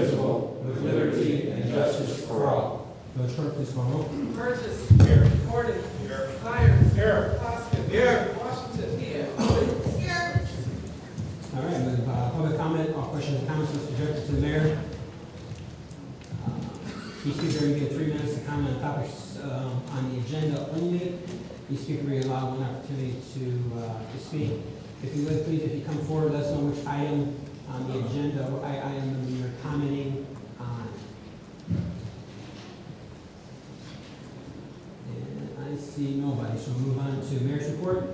indivisible, with liberty and justice for all. Village Clerk, please call roll. Burgess. Here. Gordon. Here. Myers. Here. Hoskins. Here. Washington. Here. All right, with public comment, all questions and comments must be directed to the mayor. Each speaker will get 3 minutes to comment on topics on the agenda only. Each speaker will be allowed one opportunity to speak. If you would, please, if you come forward, let us know which item on the agenda, what item you're commenting on. And I see nobody, so we'll move on to mayor's report.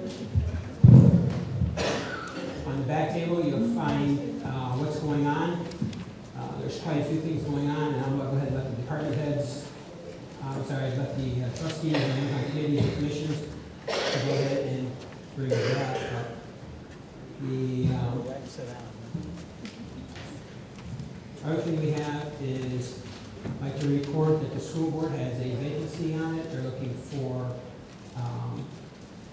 On the back table, you'll find what's going on. There's quite a few things going on, and I'm going to go ahead and let the department heads, let the trustees and committees and commissions to go ahead and bring that up. The other thing we have is, I'd like to report that the school board has a vacancy on it. They're looking for,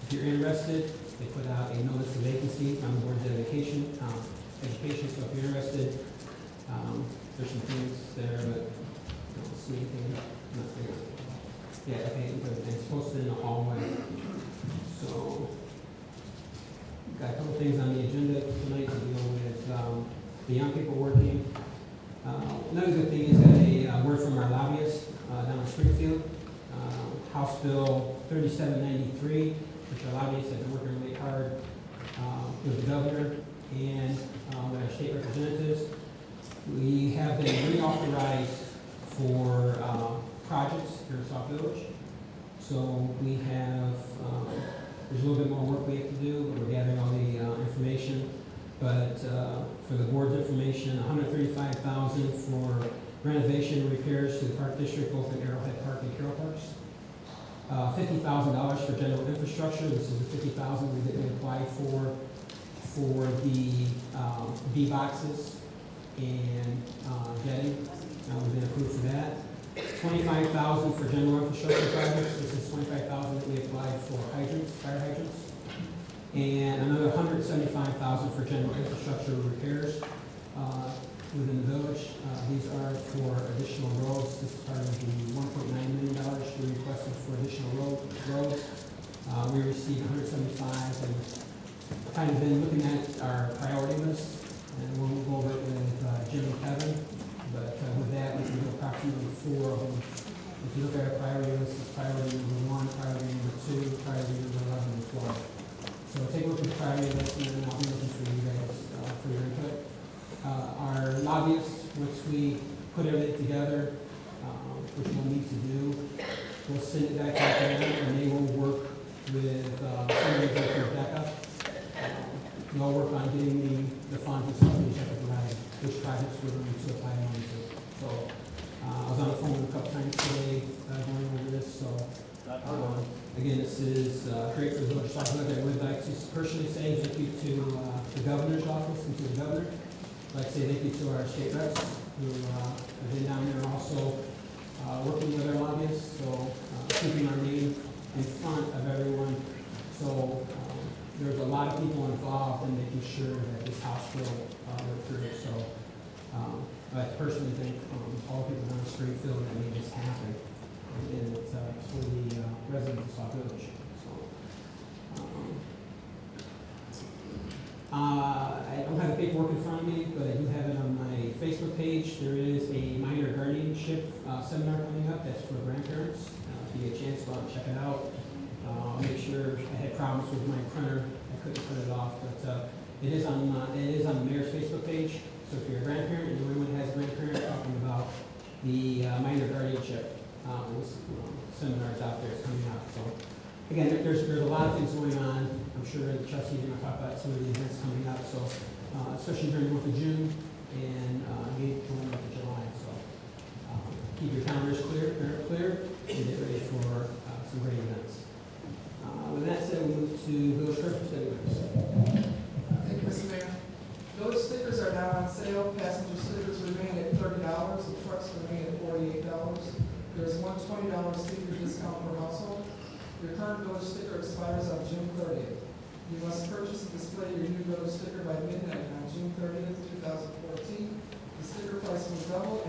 if you're interested, they put out a notice of vacancy on the board's education, so if you're interested, there's some things there, but I don't see anything, nothing. Yeah, okay, but it's posted in the hallway. So, got a couple things on the agenda tonight to deal with the young people working. Another good thing is that a word from our lobbyists down in Springfield, House Bill 3793, which our lobbyists have been working really hard with the governor and with our state representatives. We have been reauthorized for projects here in Sauk Village. So we have, there's a little bit more work we have to do, but we're gathering all the information. But for the board's information, $135,000 for renovation and repairs to the Park District, both in Arrowhead Park and Carroll Parks. $50,000 for general infrastructure. This is the $50,000 we didn't apply for the B boxes and jetting. We've been approved for that. $25,000 for general infrastructure projects. This is $25,000 that we applied for hydrants, fire hydrants. And another $175,000 for general infrastructure repairs within the village. These are for additional roads. This is part of the $1.9 million we requested for additional roads. We received $175,000 and kind of been looking at our priority list, and we'll go over it with Jim and Kevin. But with that, we can do approximately 4 of them. If you look at our priority list, it's priority number 1, priority number 2, priority number 11, and 12. So take a look at the priority list, and then I'll be looking for you guys for your input. Our lobbyists, which we put everything together, which we'll need to do, we'll send it back to them, and they will work with somebody like Rebecca. They'll work on getting the funds and stuff we have to provide, which projects we're going to apply money to. So I was on the phone a couple times today going over this. So again, this is great for the village. I would like to personally say thank you to the governor's office and to the governor. I'd like to say thank you to our state reps who have been down there also working with our lobbyists, so keeping our name in front of everyone. So there's a lot of people involved in making sure that this house bill went through. So I'd like to personally thank all the people down in Springfield that made this happen. And it's for the residents of Sauk Village. So, I don't have the paperwork in front of me, but I do have it on my Facebook page. There is a minor guardianship seminar coming up. That's for grandparents. If you get a chance, go out and check it out. I'll make sure. I had problems with my printer. I couldn't print it off, but it is on the mayor's Facebook page. So if you're a grandparent, and anyone has a grandparent, talking about the minor guardianship seminars out there coming out. So again, there's a lot of things going on. I'm sure the trustees are going to talk about some of the events coming up. So especially during the month of June and during the month of July. So keep your calendars clear, and get ready for some great events. With that said, we'll move to Village Clerk. Thank you, Mr. Mayor. Village stickers are now on sale. Passenger stickers remain at $30. The trucks remain at $48. There's one $20 sticker discount per household. Your current village sticker expires on June 30th. You must purchase and display your new village sticker by midnight on June 30th, 2014. The sticker price will double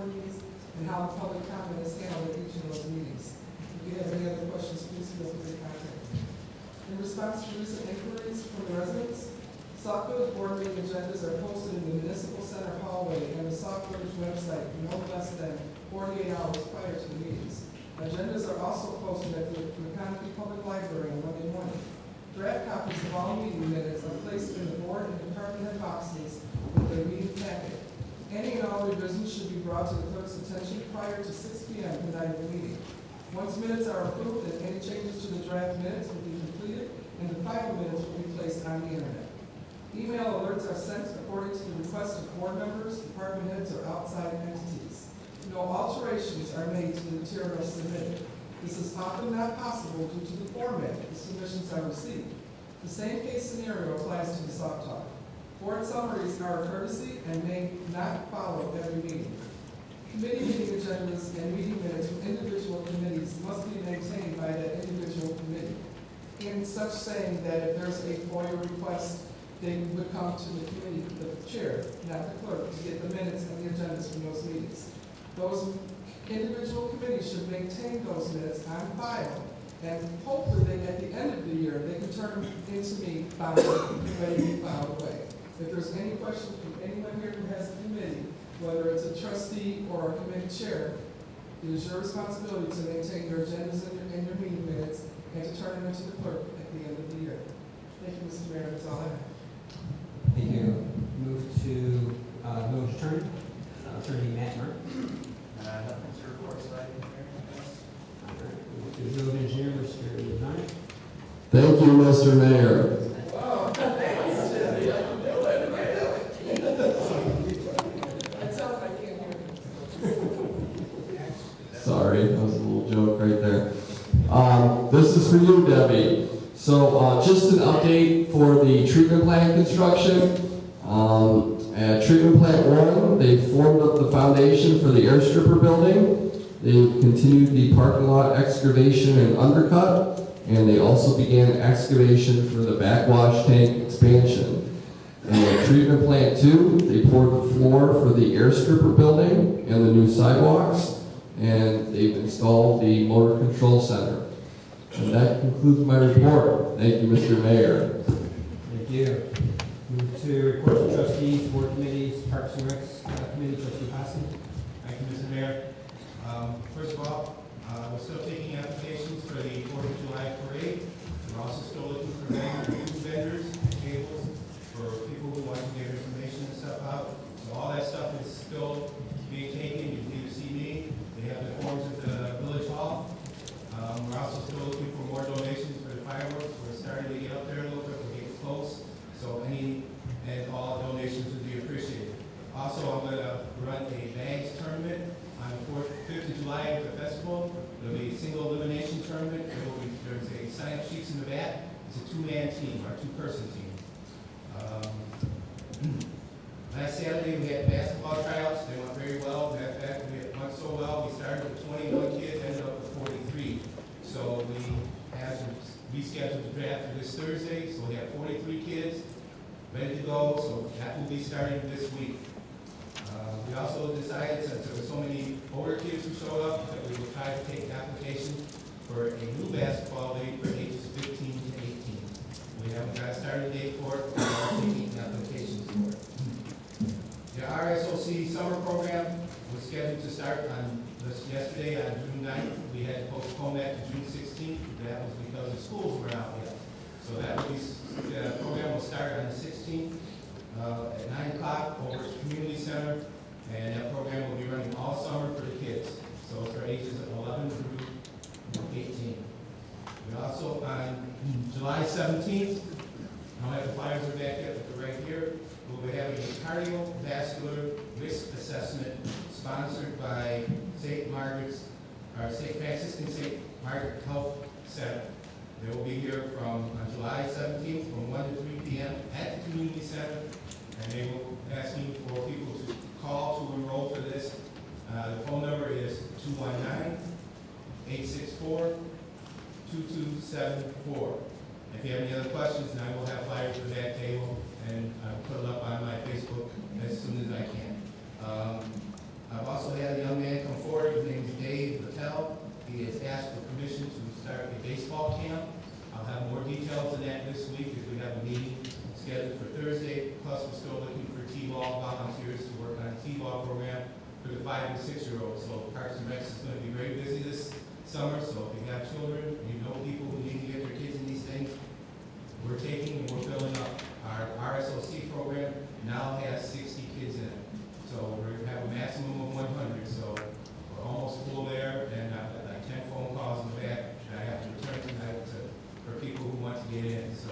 board meetings, and how the public comment is handled at each of those meetings. If you have any other questions, please feel free to contact me. In response to recent inquiries from the residents, Sauk Village board meeting agendas are posted in the municipal center hallway and the Sauk Village website no less than 48 hours prior to the meetings. Agendas are also posted at the McConaughey Public Library on Monday morning. Draft copies of all meeting minutes are placed in the board and department head boxes with their meeting packet. Any and all revisions should be brought to the clerk's attention prior to 6 p.m. the night of the meeting. Once minutes are approved, then any changes to the draft minutes will be completed and the final minutes will be placed on the internet. Email alerts are sent according to the request of board members, department heads, or outside entities. No alterations are made to the materials submitted. This is often not possible due to the format the submissions are received. The same case scenario applies to the Sauk Talk. Board summaries are a courtesy and may not follow every meeting. Committee meeting agendas and meeting minutes from individual committees must be maintained by that individual committee. In such saying that if there's a FOIA request, they would come to the committee, the chair, not the clerk, to get the minutes and the agendas from those meetings. Those individual committees should maintain those minutes on file, and hopefully they, at the end of the year, they can turn them into me, filed, ready to be filed away. If there's any question from anyone here who has a committee, whether it's a trustee or a committee chair, it is your responsibility to maintain your agendas and your meeting minutes and to turn them into the clerk at the end of the year. Thank you, Mr. Mayor. That's all I have. Thank you. Move to village attorney, Attorney Matt Martin. Nothing to report, so I All right. Move to village engineer, Mr. Knight. Thank you, Mr. Mayor. Sorry, that was a little joke right there. This is for you, Debbie. So just an update for the treatment plant construction. At treatment plant 1, they formed up the foundation for the air stripper building. They continued the parking lot excavation and undercut, and they also began excavation for the backwash tank expansion. And at treatment plant 2, they poured the floor for the air stripper building and the new sidewalks, and they've installed the motor control center. And that concludes my report. Thank you, Mr. Mayor. Thank you. Move to reports of trustees, board committees, Parks and Recs Committee, Trustee Posse. Thank you, Mr. Mayor. First of all, we're still taking applications for the 4th of July parade. We're also still looking for food vendors, tables, for people who want to get information and stuff out. So all that stuff is still being taken. You can either see me. They have the forms at the village hall. We're also still looking for more donations for the fireworks. We're starting to get up there a little bit. We're getting close. So any and all donations would be appreciated. Also, I'm going to run a bags tournament on the 5th of July at the festival. It'll be a single elimination tournament. There's a sign-up sheets in the back. It's a two-man team or two-person team. Last Saturday we had basketball tryouts. They went very well. Matter of fact, we went so well. We started with 21 kids, ended up with 43. So we have rescheduled the draft for this Thursday. So we have 43 kids ready to go. So that will be starting this week. We also decided, since there were so many older kids who showed up, that we would try to take applications for a new basketball league for ages 15 to 18. We haven't got a starting date for it, but we're taking applications for it. The RSOC summer program was scheduled to start on yesterday on June 9th. We had to postpone that to June 16th. That was because the schools were out yet. So that will be, the program will start on the 16th at 9 o'clock over at the community center. And that program will be running all summer for the kids. So it's for ages of 11 through 18. We also, on July 17th, I don't have the flyers are back yet, but they're right here. We'll be having a cardiovascular risk assessment sponsored by St. Franciscan St. Margaret Health Center. They will be here on July 17th from 1 to 3 p.m. at the community center. And they will be asking for people to call to enroll for this. The phone number is 219-864-2274. If you have any other questions, then I will have flyers for that table, and I'll put it up on my Facebook as soon as I can. I've also had the 5 and 6-year-olds. So Parks and Rec is going to be very busy this summer. So if you have children, you know people who need to get their kids in these things, we're taking and we're filling up. Our RSOC program now has 60 kids in it. So we have a maximum of 100. So we're almost full there, and I've got like 10 phone calls in the back that I have to return tonight for people who want to get in. So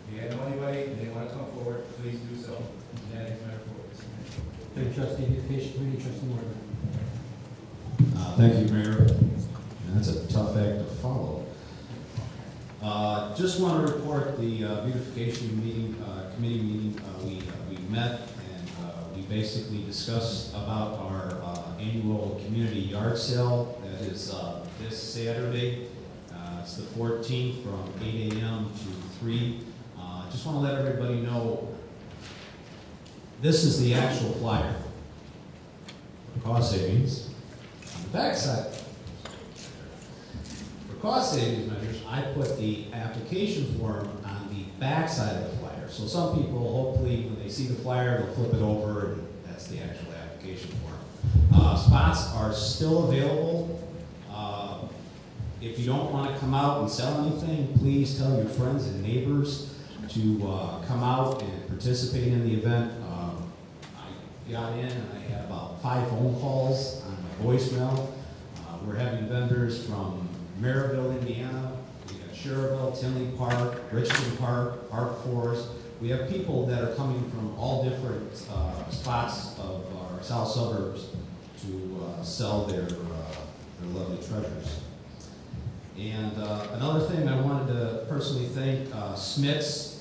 if you know anybody and they want to come forward, please do so. And that is my report. Thank you, trustee. Education committee, trustee Morgan. Thank you, Mayor. That's a tough act to follow. Just want to report the beautification meeting, committee meeting. We met and we basically discussed about our annual community yard sale. That is this Saturday. It's the 14th from 8 a.m. to 3. Just want to let everybody know this is the actual flyer. Cost savings on the backside. For cost savings measures, I put the application form on the back side of the flyer. So some people, hopefully, when they see the flyer, they'll flip it over, and that's the actual application form. Spots are still available. If you don't want to come out and sell anything, please tell your friends and neighbors to come out and participate in the event. I got in and I had about 5 phone calls on my voicemail. We're having vendors from Maryville, Indiana. We got Sherrville, Tinley Park, Richmond Park, Park Forest. We have people that are coming from all different spots of our south suburbs to sell their lovely treasures. And another thing I wanted to personally thank Smith's,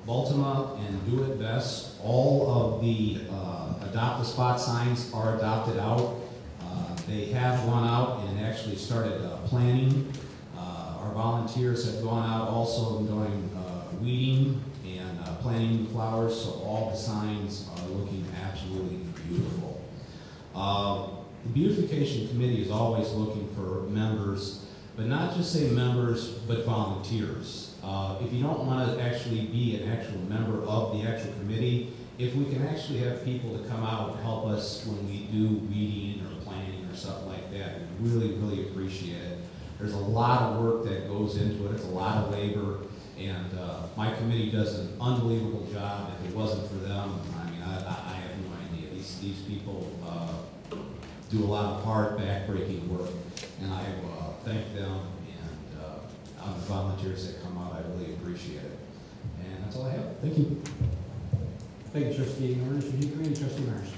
Baltima, and Do It Best. All of the Adopt a Spot signs are adopted out. They have gone out and actually started planting. Our volunteers have gone out also and doing weeding and planting flowers, so all the signs are looking absolutely beautiful. The beautification committee is always looking for members, but not just say members, but volunteers. If you don't want to actually be an actual member of the actual committee, if we can actually have people to come out and help us when we do weeding or planting or stuff like that, we really, really appreciate it. There's a lot of work that goes into it. It's a lot of labor, and my committee does an unbelievable job. If it wasn't for them, I mean, I have no idea. These people do a lot of hard, back-breaking work, and I thank them and the volunteers that come out. I really appreciate it. And that's all I have. Thank you. Thank you, trustee Norris. Review committee, trustee Myers.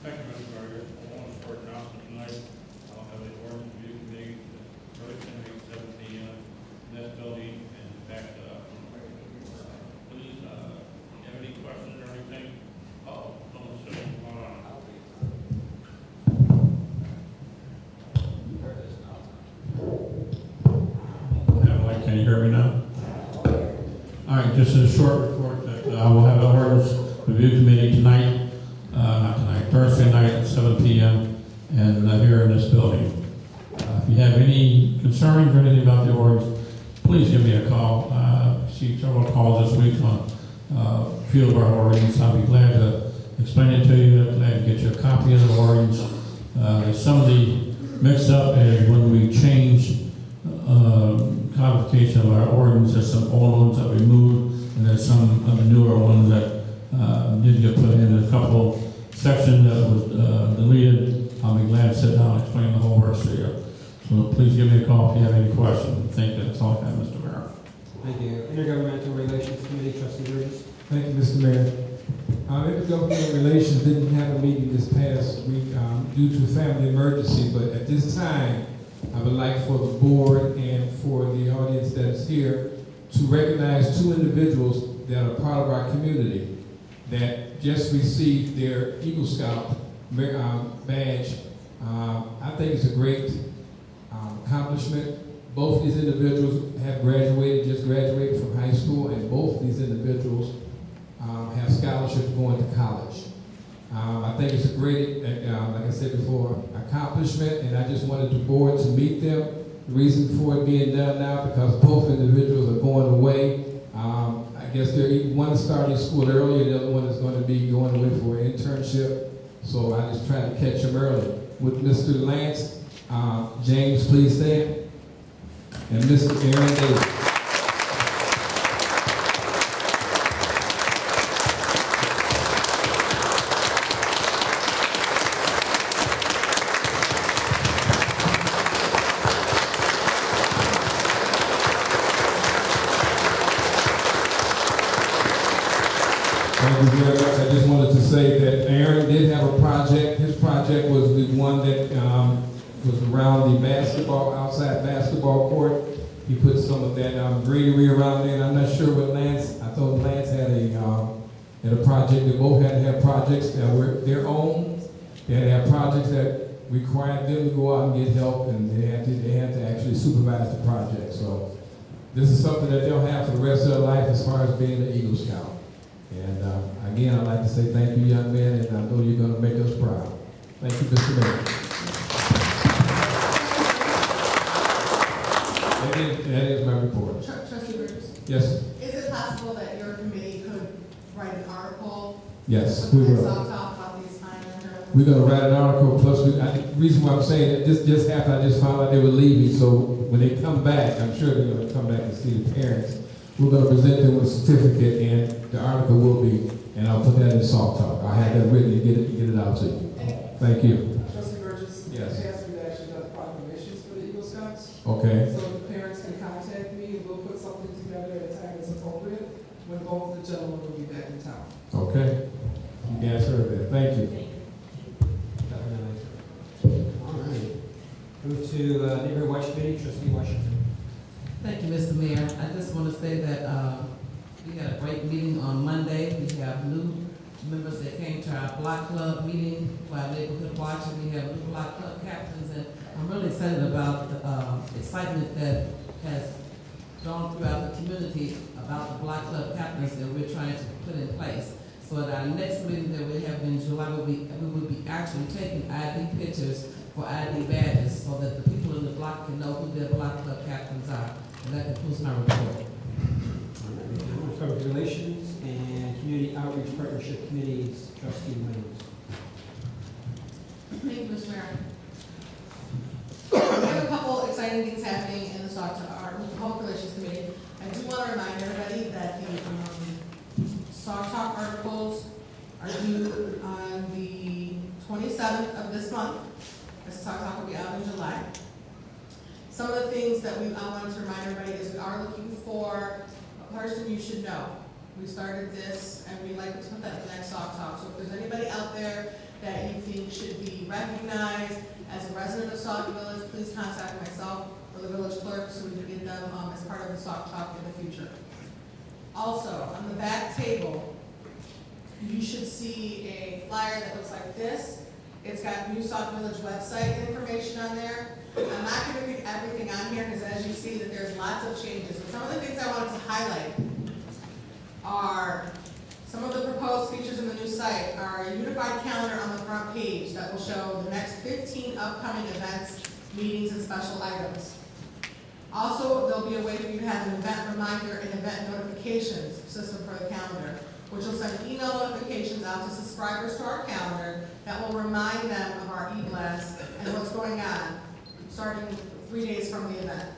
Thank you, Mr. Barger. I want to start announcement tonight. I'll have an ordinance review committee, early Saturday, 7 p.m. in that building, and back please, have any questions or anything? Someone's sitting on. Can you hear me now? All right, just a short report that I will have an ordinance review committee tonight, not tonight, Thursday night at 7 p.m. and here in this building. If you have any concerns or anything about the ordinance, please give me a call. I received several calls this week on a few of our ordinance. I'll be glad to explain it to you. I'm glad to get you a copy of the ordinance. There's some of the mix up when we changed codification of our ordinance. There's some old ones that we moved, and there's some of the newer ones that did get put in. A couple sections that was deleted. I'll be glad to sit down and explain the whole works to you. So please give me a call if you have any questions. I think that's all I have, Mr. Mayor. Thank you. Intergovernmental Relations Committee, trustee Burgess. Thank you, Mr. Mayor. Intergovernmental Relations didn't have a meeting this past week due to family emergency, but at this time, I would like for the board and for the audience that's here to recognize 2 individuals that are part of our community that just received their Eagle Scout badge. I think it's a great accomplishment. Both these individuals have just graduated from high school, and both these individuals have scholarships going to college. I think it's a great, like I said before, accomplishment, and I just wanted the board to meet them. The reason for it being done now, because both individuals are going away. I guess one is starting school earlier, the other one is going to be going away for an internship. So I just tried to catch him early. With Mr. Lance James, please stand. And Mr. Aaron Davis. Thank you very much. I just wanted to say that Aaron did have a project. His project was the one that was around the basketball, outside basketball court. He put some of that greenery around there, and I'm not sure what Lance, I told Lance had a project. They both had to have projects that were their own. They had to have projects that required them to go out and get help, and they had to actually supervise the project. So this is something that they'll have for the rest of their life as far as being an Eagle Scout. And again, I'd like to say thank you, young man, and I know you're going to make us proud. Thank you, Mr. Mayor. That is my report. Trustee Burgess, Yes, is it possible that your committee could write an article? yes, we And will. talk about these findings? We're going to write an article, plus the reason why I'm saying that this just happened, I just found out they were leaving, so when they come back, I'm sure they're going to come back and see the parents. We're going to present them with a certificate, and the article will be, and I'll put that in Sauk Talk. I have that written and get it out to you. Thank you. Trustee Burgess? Yes. Yes, we've actually done proclamations for the Eagle Scouts. Okay. So the parents can contact me, and we'll put something together at a time that's appropriate when both the gentlemen will be back in town. Okay. You guys heard that. Thank you. All right. Move to Neighborhood Watch Committee, Trustee Washington. Thank you, Mr. Mayor. I just want to say that we had a great meeting on Monday. We have new members that came to our block club meeting for our neighborhood watch, and we have new block club captains. And I'm really excited about the excitement that has gone throughout the community about the block club captains that we're trying to put in place. So at our next meeting that we have in July, we will be actually taking ID pictures for ID badges so that the people in the block can know who their block club captains are. And that concludes my report. Public Relations and Community Outreach Partnership Committees, Trustee Williams. Thank you, Mr. Mayor. We have a couple exciting things happening in the Public Relations Committee. I do want to remind everybody that the Sauk Talk articles are due on the 27th of this month. This Sauk Talk will be out in July. Some of the things that I wanted to remind everybody is we are looking for a person you should know. We started this and we'd like to put that in the next Sauk Talk. So if there's anybody out there that you think should be recognized as a resident of Sauk Village, please contact myself or the village clerk so we can get them as part of the Sauk Talk in the future. Also, on the back table, you should see a flyer that looks like this. It's got new Sauk Village website information on there. I'm not going to read everything on here because as you see that there's lots of changes. But some of the things I wanted to highlight are some of the proposed features in the new site are a unified calendar on the front page that will show the next 15 upcoming events, meetings, and special items. Also, there'll be a way for you to have an event reminder and event notifications system for the calendar, which will send email notifications out to subscribers to our calendar that will remind them of our e-blast and what's going on, starting 3 days from the event.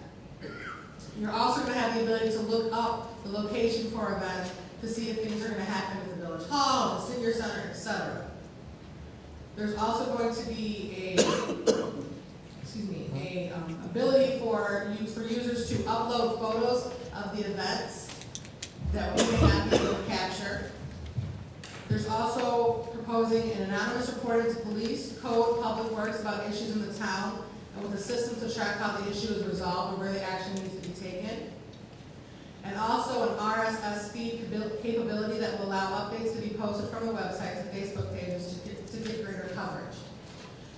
You're also going to have the ability to look up the location for events to see if things are going to happen at the Village Hall, the Senior Center, etc. There's also going to be ability for users to upload photos of the events that we may not be able to capture. There's also proposing an anonymous reporting to police, code, public works about issues in the town, and with a system to track how the issue is resolved and where the action needs to be taken. And also an RSS feed capability that will allow updates to be posted from the website to Facebook pages to get greater coverage.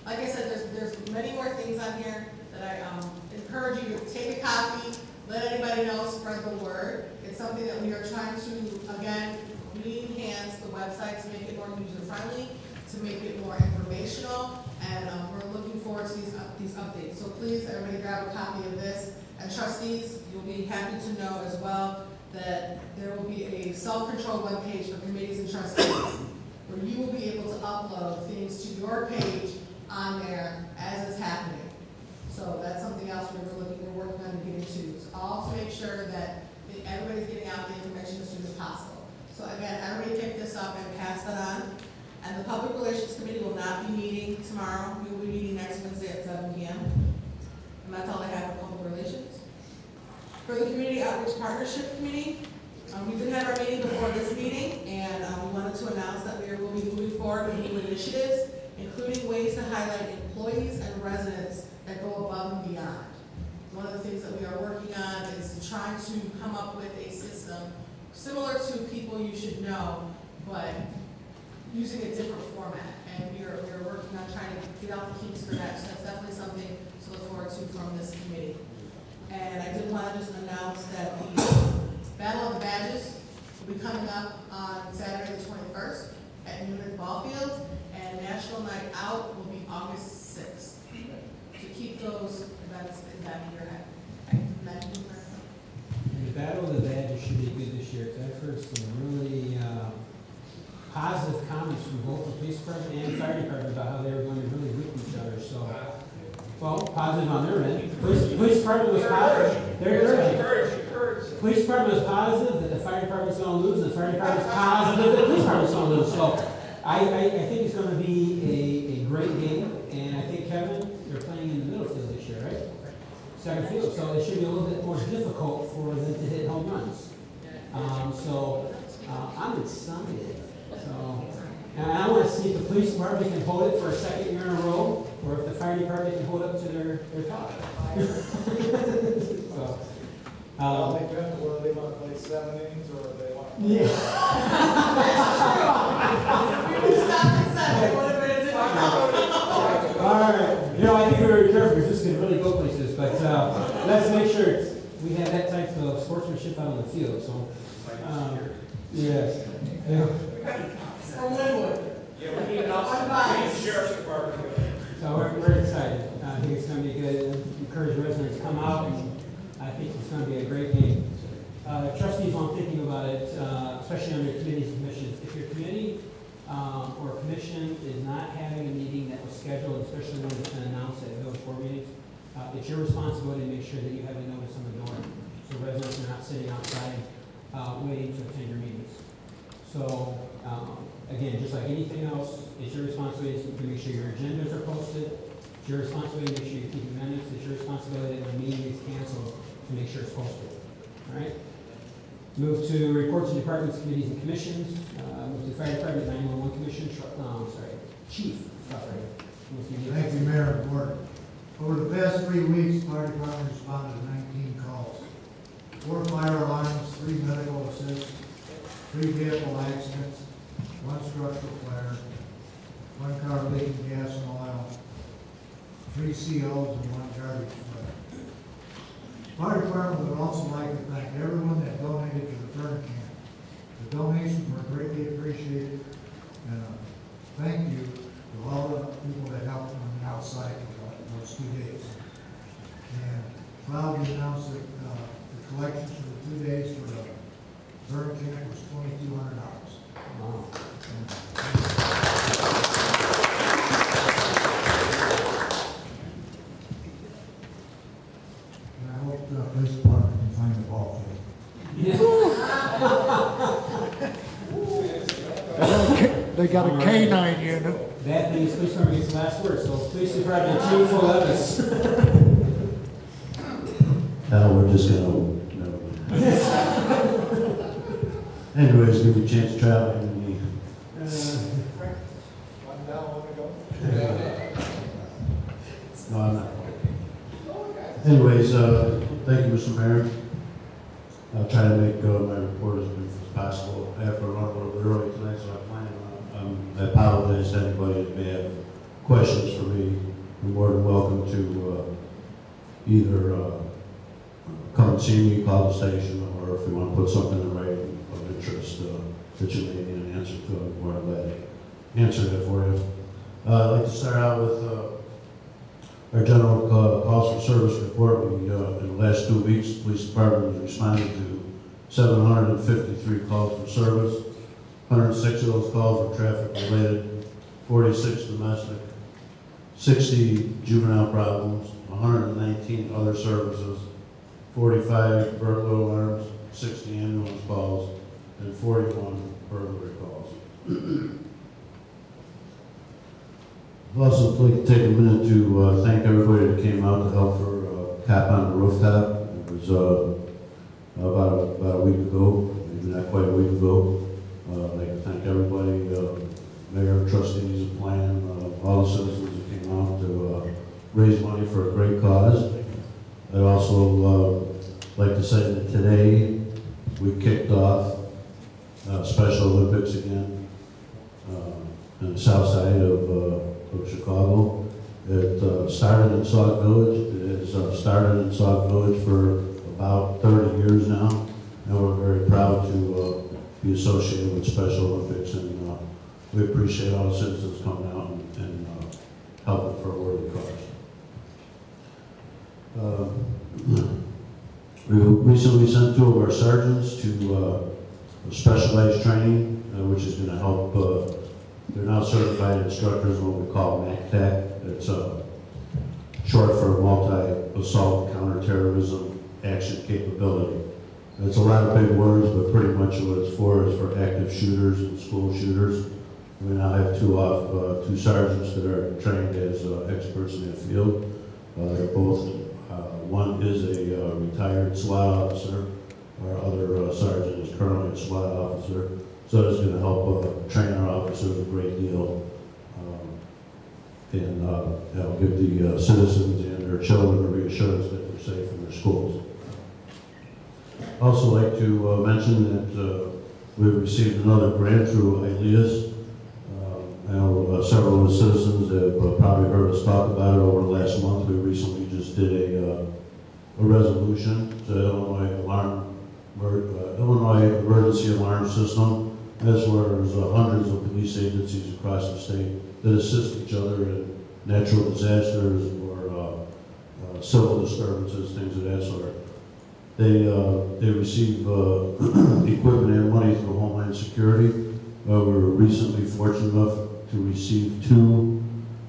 Like I said, there's many more things on here that I encourage you to take a copy, let anybody know, spread the word. It's something that we are trying to, again, re-enhance the website to make it more user-friendly, to make it more informational, and we're looking forward to these updates. So please, everybody grab a copy of this. And trustees, you'll be happy to know as well that there will be a self-control webpage for committees and trustees. where you will be able to upload things to your page on there as it's happening. So that's something else we're working on to get into. To also make sure that everybody's getting out the information as soon as possible. So again, everybody pick this up and pass that on. And the Public Relations Committee will not be meeting tomorrow. We will be meeting next Wednesday at 7 p.m. And that's all I have for Public Relations. For the Community Outreach Partnership Committee, we did have our meeting before this meeting, and we wanted to announce that we will be moving forward with new initiatives, including ways to highlight employees and residents that go above and beyond. One of the things that we are working on is to try to come up with a system similar to People You Should Know, but using a different format. And we are working on trying to get out the kinks for that. So that's definitely something to look forward to from this committee. And I did want to just announce that the Battle of the Badges will be coming up on Saturday the 21st at Newman Ball Field, and National Night Out will be August 6th. To keep those events in that year ahead. And the Battle of the Badges should be good this year, because I've heard some really positive comments from both the police department and the fire department about how they were going to really whip each other, so. Well, positive on their end. Police department was positive. They're encouraging. Police department was positive that the fire department's going to lose, and the fire department's positive that the police department's going to lose. So I think it's going to be a great game, and I think, Kevin, they're playing in the middle field this year, right? Second field, so it should be a little bit more difficult for them to hit home runs. I'm excited. So, and I want to see if the police department can hold it for a second year in a row, or if the fire department can hold up to their top. So, they got to where they want to play 7 innings, or they want to play. Yeah. If we stopped at 7, it would have been a different. All right. You know, I think we were careful because this could really go places, but let's make sure we have that type of sportsmanship out on the field. So, yes. Yeah. From Linwood. Yeah, we need an officer, sheriff's department. So we're excited. I think it's going to be good. Encourage residents to come out, and I think it's going to be a great game. Trustees, while I'm thinking about it, especially under committees and commissions, if your committee or commission is not having a meeting that was scheduled, especially when it's been announced at village board meetings, it's your responsibility to make sure that you have a notice on the door, so residents are not sitting outside waiting to attend your meetings. So, again, just like anything else, it's your responsibility to make sure your agendas are posted. It's your responsibility to make sure you keep minutes. It's your responsibility that when the meeting is canceled to make sure it's posted. All right? Move to reports to departments, committees, and commissions. Move to fire department, 911 commission. Chief. Thank you, Mayor and Board. Over the past 3 weeks, fire department responded to 19 calls. 4 fire alarms, 3 medical assists, 3 vehicle accidents, 1 structural fire, 1 car leaking gas and oil, 3 COs, and 1 garbage fire. Fire department would also like to thank everyone that donated to the burn camp. The donations were greatly appreciated, and thank you to all the people that helped on the outside for those 2 days. And proud to announce that the collections for the 2 days for the burn camp was $2,200. Wow. And I hope the police department can find the ball field. They got a K9 unit. That thing is police department gets the last word, so police department, Chief will let us. We're just gonna, anyways, give you a chance to travel in One down, one to go. no, I'm not. Anyways, thank you, Mr. Mayor. I'll try to make my report as brief as possible. I have to run a little bit early tonight, so I plan on, I apologize to anybody that may have questions for me. You're more than welcome to either come and see me, call the station, or if you want to put something in writing of interest that you may need an answer to, I'm more than glad to answer that for you. I'd like to start out with our general calls for service report. We, in the last 2 weeks, the police department has responded to 753 calls for service. 106 of those calls were traffic related, 46 domestic, 60 juvenile problems, 119 other services, 45 burglar alarms, 60 ambulance calls, and 41 burglary calls. I'd also like to take a minute to thank everybody that came out to help for Cap on the Rooftop. It was about a week ago, maybe not quite a week ago. I'd like to thank everybody, mayor, trustees, plan, all the citizens that came out to raise money for a great cause. I'd also like to say that today we kicked off Special Olympics again on the south side of Chicago. It started in Sauk Village. It has started in Sauk Village for about 30 years now, and we're very proud to be associated with Special Olympics, and we appreciate all the citizens coming out and helping for a worthy cause. We recently sent 2 of our sergeants to specialized training, which is going to help. They're now certified instructors, what we call MACTAC. It's short for Multi-Assault Counterterrorism Action Capability. It's a lot of big words, but pretty much what it's for is for active shooters and school shooters. We now have 2 sergeants that are trained as experts in that field. They're both, one is a retired SWAT officer. Our other sergeant is currently a SWAT officer. So it's going to help train our officers a great deal and give the citizens and their children a reassurance that they're safe in their schools. I'd also like to mention that we've received another grant through ILEAS. I know several of the citizens have probably heard us talk about it over the last month. We recently just did a resolution to Illinois Emergency Alarm System, as well as hundreds of police agencies across the state that assist each other in natural disasters or civil disturbances, things of that sort. They receive equipment and money through Homeland Security. We were recently fortunate enough to receive 2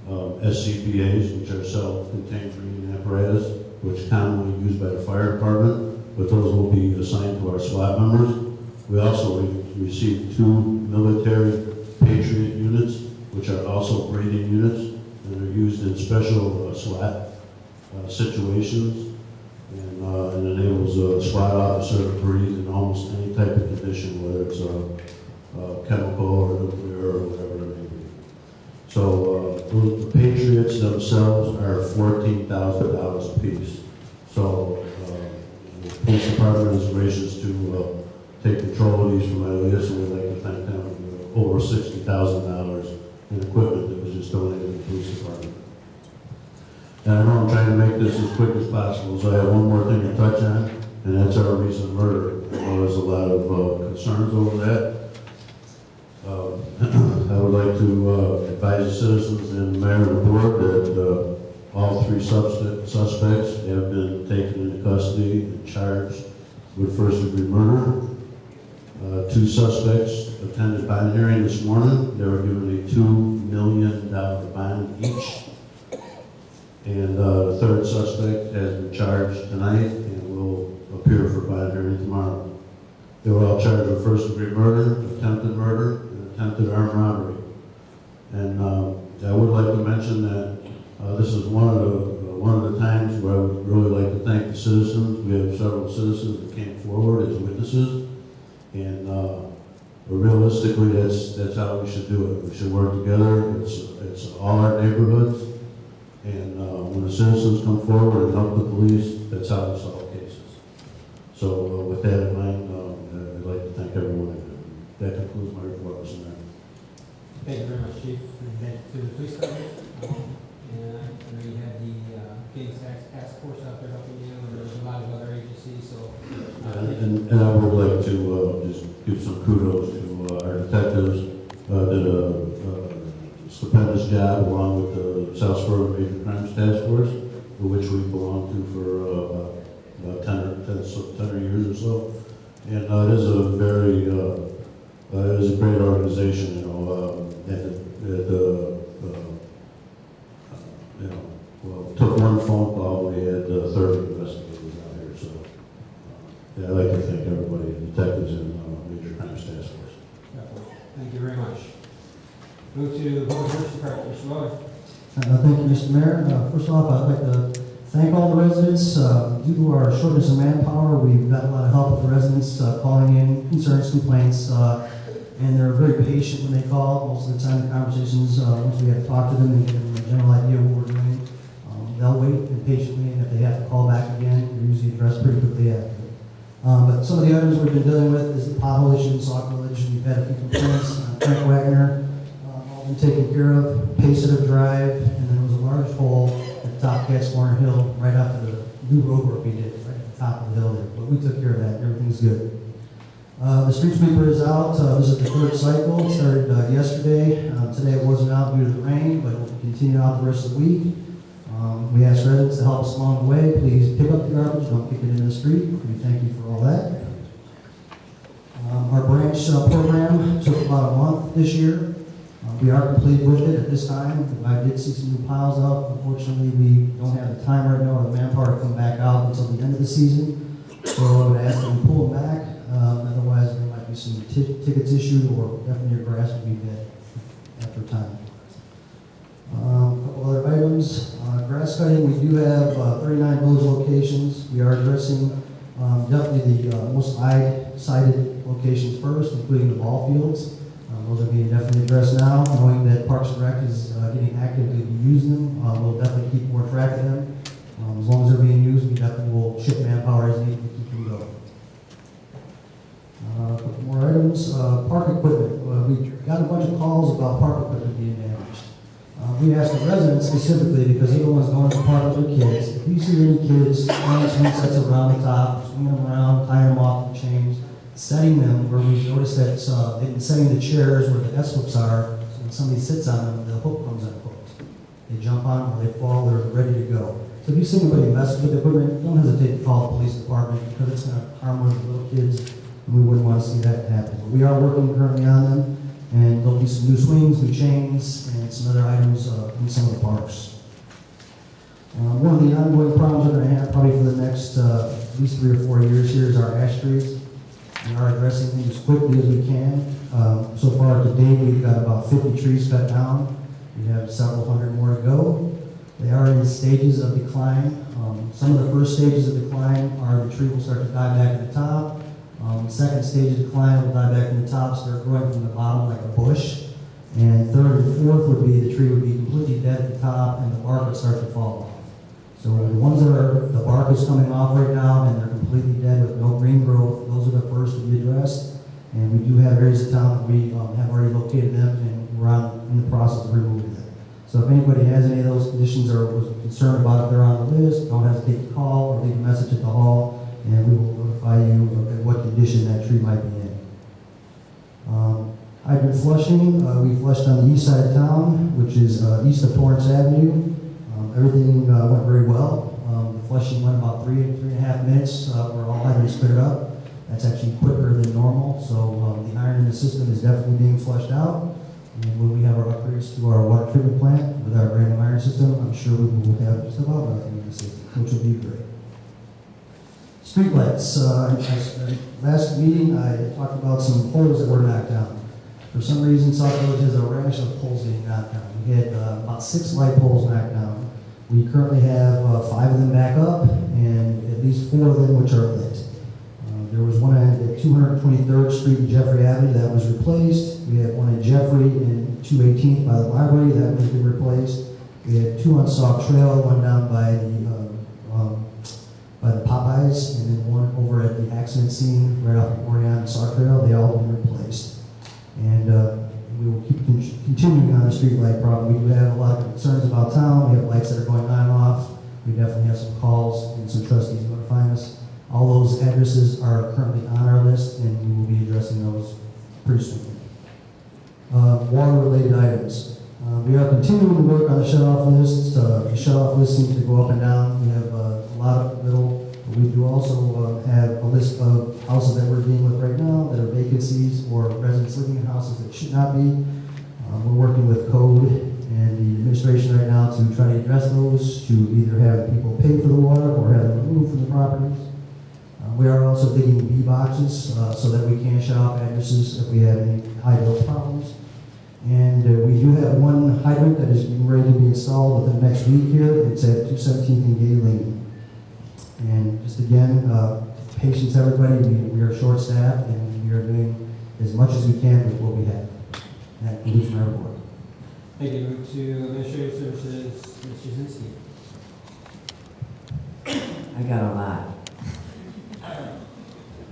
SCBAs, which are self-contained breathing apparatus, which are commonly used by the fire department, but those will be assigned to our SWAT members. We also received 2 military Patriot units, which are also breathing units, and are used in special SWAT situations, and enables a SWAT officer to breathe in almost any type of condition, whether it's chemical or nuclear or whatever it may be. So the Patriots themselves are $14,000 a piece. So the police department is gracious to take control of these from ILEAS, and we'd like to thank them for over $60,000 in equipment that was just donated to the police department. And I know I'm trying to make this as quick as possible, so I have one more thing to touch on, and that's our recent murder. I know there's a lot of concerns over that. I would like to advise the citizens and the mayor and the board that all 3 suspects have been taken into custody and charged with first-degree murder. 2 suspects attended bond hearing this morning. They were given a $2 million bond each. And the 3rd suspect has been charged tonight and will appear for bond hearing tomorrow. They were all charged with first-degree murder, attempted murder, and attempted armed robbery. And I would like to mention that this is one of the times where I would really like to thank the citizens. We have several citizens that came forward as witnesses, and realistically, that's how we should do it. We should work together. It's all our neighborhoods, and when the citizens come forward and help the police, that's how we solve cases. So with that in mind, I'd like to thank everyone. That concludes my report, Mr. Mayor. Thank you very much, Chief. And thank you to the police department. And I know you had the King's Task Force out there helping you, and there's a lot of other agencies, so. And I would like to just give some kudos to our detectives did a stupendous job along with the South Suburban Major Crimes Task Force, which we belong to for about 10 years or so. And it is a very It was a great organization, you know, well, took one phone call, we had 30 investigators out here, so, yeah, I'd like to thank everybody, detectives and Major Crimes Task Force. Thank you very much. Move to the Public Works Department, Mr. Muller. Thank you, Mr. Mayor. First off, I'd like to thank all the residents. Due to our shortness of manpower, we've got a lot of help with the residents calling in concerns, complaints, and they're very patient when they call. Most of the time, the conversations, once we have to talk to them and give them a general idea of what we're doing, they'll wait and patiently, and if they have to call back again, they're usually addressed pretty quickly after. But some of the items we've been dealing with is the pothole issue in Sauk Village. We've had a few complaints. Frank Wagner, all been taken care of. Pacetter Drive, and then there was a large hole at the top of Cats Corner Hill, right after the new road work we did, right at the top of the hill there. But we took care of that. Everything's good. The street sweeper is out. This is the third cycle. It started yesterday. Today it wasn't out due to the rain, but it will continue out the rest of the week. We ask residents to help us along the way. Please pick up the garbage. Don't kick it into the street. We thank you for all that. Our branch program took about a month this year. We are complete with it at this time. I did see some new piles out. Unfortunately, we don't have the time right now or the manpower to come back out until the end of the season. So I would ask that we pull them back. Otherwise, there might be some tickets issued, or definitely your grass will be dead after time. A couple other items. Grass cutting, we do have 39 village locations. We are addressing definitely the most cited locations first, including the ball fields. Those are being definitely addressed now, knowing that Parks and Rec is getting active to be using them. We'll definitely keep more track of them. As long as they're being used, we definitely will ship manpower as needed to keep them going. A couple more items. Park equipment. We got a bunch of calls about park equipment being damaged. We asked the residents specifically because they're the ones going to the park with their kids. If you see any kids throwing swing sets around the top, swinging them around, tying them off and chains, setting them where we noticed that they've been setting the chairs where the S-hooks are, so when somebody sits on them, the hook comes unhooked. They jump on them, or they fall, they're ready to go. So if you see anybody messing with the equipment, don't hesitate to call the police department because it's going to harm one of the little kids, and we wouldn't want to see that happen. But we are working currently on them, and there'll be some new swings, new chains, and some other items in some of the parks. One of the ongoing problems we're going to have probably for the next at least 3 or 4 years here is our ash trees. We are addressing them as quickly as we can. So far today, we've got about 50 trees cut down. We have several hundred more to go. They are in stages of decline. Some of the first stages of decline are the tree will start to die back at the top. Second stage of decline will die back from the top, start growing from the bottom like a bush. And third and fourth would be the tree would be completely dead at the top and the bark would start to fall off. So the ones that are, the bark is coming off right now and they're completely dead with no green growth, those are the first to be addressed. And we do have areas of town that we have already located them and we're in the process of removing them. So if anybody has any of those conditions or was concerned about if they're on the list, don't hesitate to call or leave a message at the hall and we will notify you of what condition that tree might be in. Hydrant flushing, we flushed on the east side of town, which is east of Torrance Avenue. Everything went very well. The flushing went about 3.5 minutes where all hydrants cleared up. That's actually quicker than normal, so the iron in the system is definitely being flushed out. And when we have our upgrades to our water treatment plant with our brand new iron system, I'm sure we will have just about nothing in the system, which will be great. Streetlights. Last meeting, I talked about some poles that were knocked down. For some reason, Sauk Village has a rash of poles being knocked down. We had about 6 light poles knocked down. We currently have 5 of them back up, and at least 4 of them which are lit. There was one at 223rd Street and Jeffrey Avenue that was replaced. We had one at Jeffrey and 218th by the library that was been replaced. We had 2 on Sauk Trail, one down by the Popeyes, and then one over at the accident scene right off of Orion and Sauk Trail. They all been replaced. And we will keep continuing on the street light problem. We do have a lot of concerns about town. We have lights that are going on and off. We definitely have some calls and some trustees notifying us. All those addresses are currently on our list, and we will be addressing those pretty soon. Water-related items. We are continuing to work on the shut-off list. The shut-off list seems to go up and down. We have a lot of little, but we do also have a list of houses that we're dealing with right now that are vacant vacancies or residents living in houses that should not be. We're working with code and the administration right now to try to address those, to either have people pay for the water or have them removed from the properties. We are also digging B boxes so that we can shut off addresses if we have any high bill problems. And we do have one hydrant that is getting ready to be installed within the next week here. It's at 217th and Gay Lane. And just again, patience everybody, we are short-staffed and we are doing as much as we can with what we have. And that concludes my report. Thank you. Move to Administrative Services, Ms. Jazinski. I got a lot.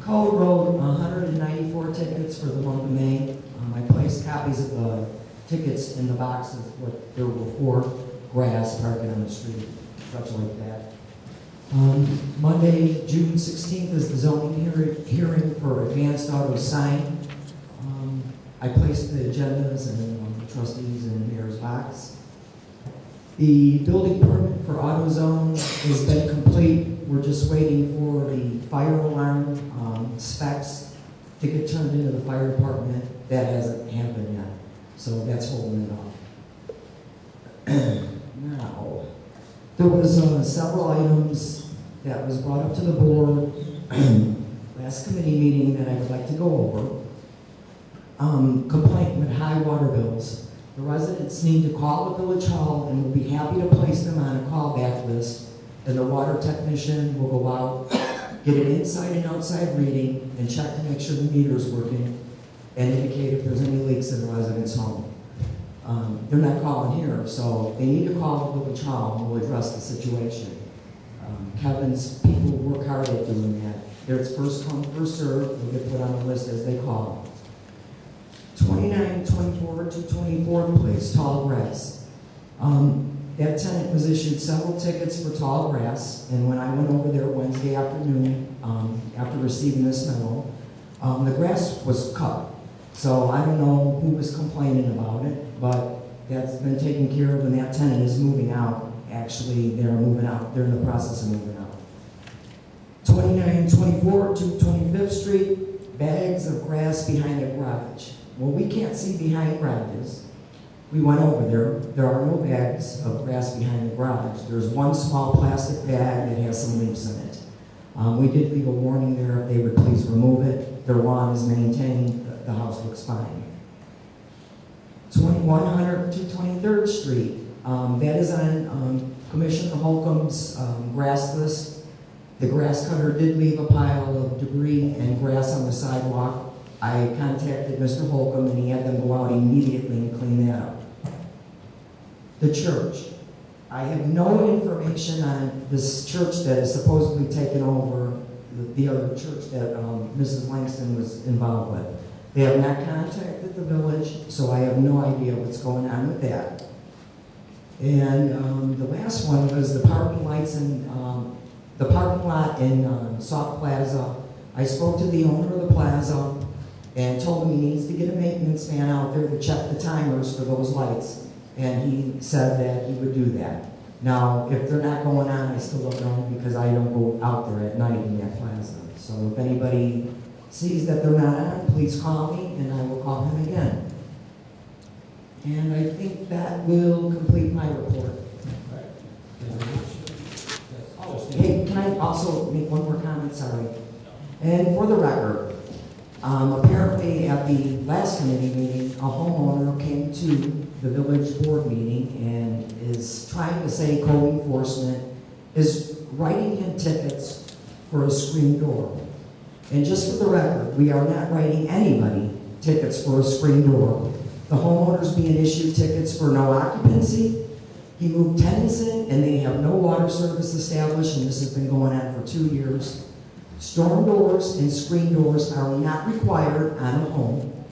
Code wrote 194 tickets for the month of May. I placed copies of the tickets in the boxes, what there were for grass, parking on the street, such like that. Monday, June 16th is the zoning hearing for advanced auto sign. I placed the agendas and the trustees in the mayor's box. The building permit for AutoZone has been complete. We're just waiting for the fire alarm specs to get turned into the fire department. That hasn't happened yet, so that's holding it up. Now, there was several items that was brought up to the board last committee meeting that I would like to go over. Complaint with high water bills. The residents need to call the village hall and we'll be happy to place them on a callback list, and the water technician will go out, get an inside and outside reading, and check to make sure the meter is working and indicate if there's any leaks in the resident's home. They're not calling here, so they need to call the village hall and we'll address the situation. Kevin's people work hard at doing that. It's first come, first served. They'll get put on the list as they call. 2924 to 24th place, tall grass. That tenant was issued several tickets for tall grass, and when I went over there Wednesday afternoon, after receiving this memo, the grass was cut. So I don't know who was complaining about it, but that's been taken care of, and that tenant is moving out. Actually, they're moving out. They're in the process of moving out. 2924 to 25th Street, bags of grass behind the garage. Well, we can't see behind garages. We went over there. There are no bags of grass behind the garage. There's one small plastic bag that has some leaves in it. We did leave a warning there if they would please remove it. Their lawn is maintained. The house looks fine. 2100 to 23rd Street. That is on Commissioner Holcomb's grass list. The grass cutter did leave a pile of debris and grass on the sidewalk. I contacted Mr. Holcomb and he had them go out immediately and clean that up. The church. I have no information on this church that is supposedly taken over the other church that Mrs. Langston was involved with. They have not contacted the village, so I have no idea what's going on with that. And the last one was the parking lights in the parking lot in Sauk Plaza. I spoke to the owner of the plaza and told him he needs to get a maintenance man out there to check the timers for those lights. And he said that he would do that. Now, if they're not going on, I still don't know because I don't go out there at night in that plaza. So if anybody sees that they're not on, please call me and I will call him again. And I think that will complete my report. Hey, can I also make one more comment? Sorry. And for the record, apparently at the last committee meeting, a homeowner came to the village board meeting and is trying to say code enforcement is writing him tickets for a screen door. And just for the record, we are not writing anybody tickets for a screen door. The homeowner's being issued tickets for no occupancy. He moved tenants in and they have no water service established, and this has been going on for 2 years. Storm doors and screen doors are not required on a home.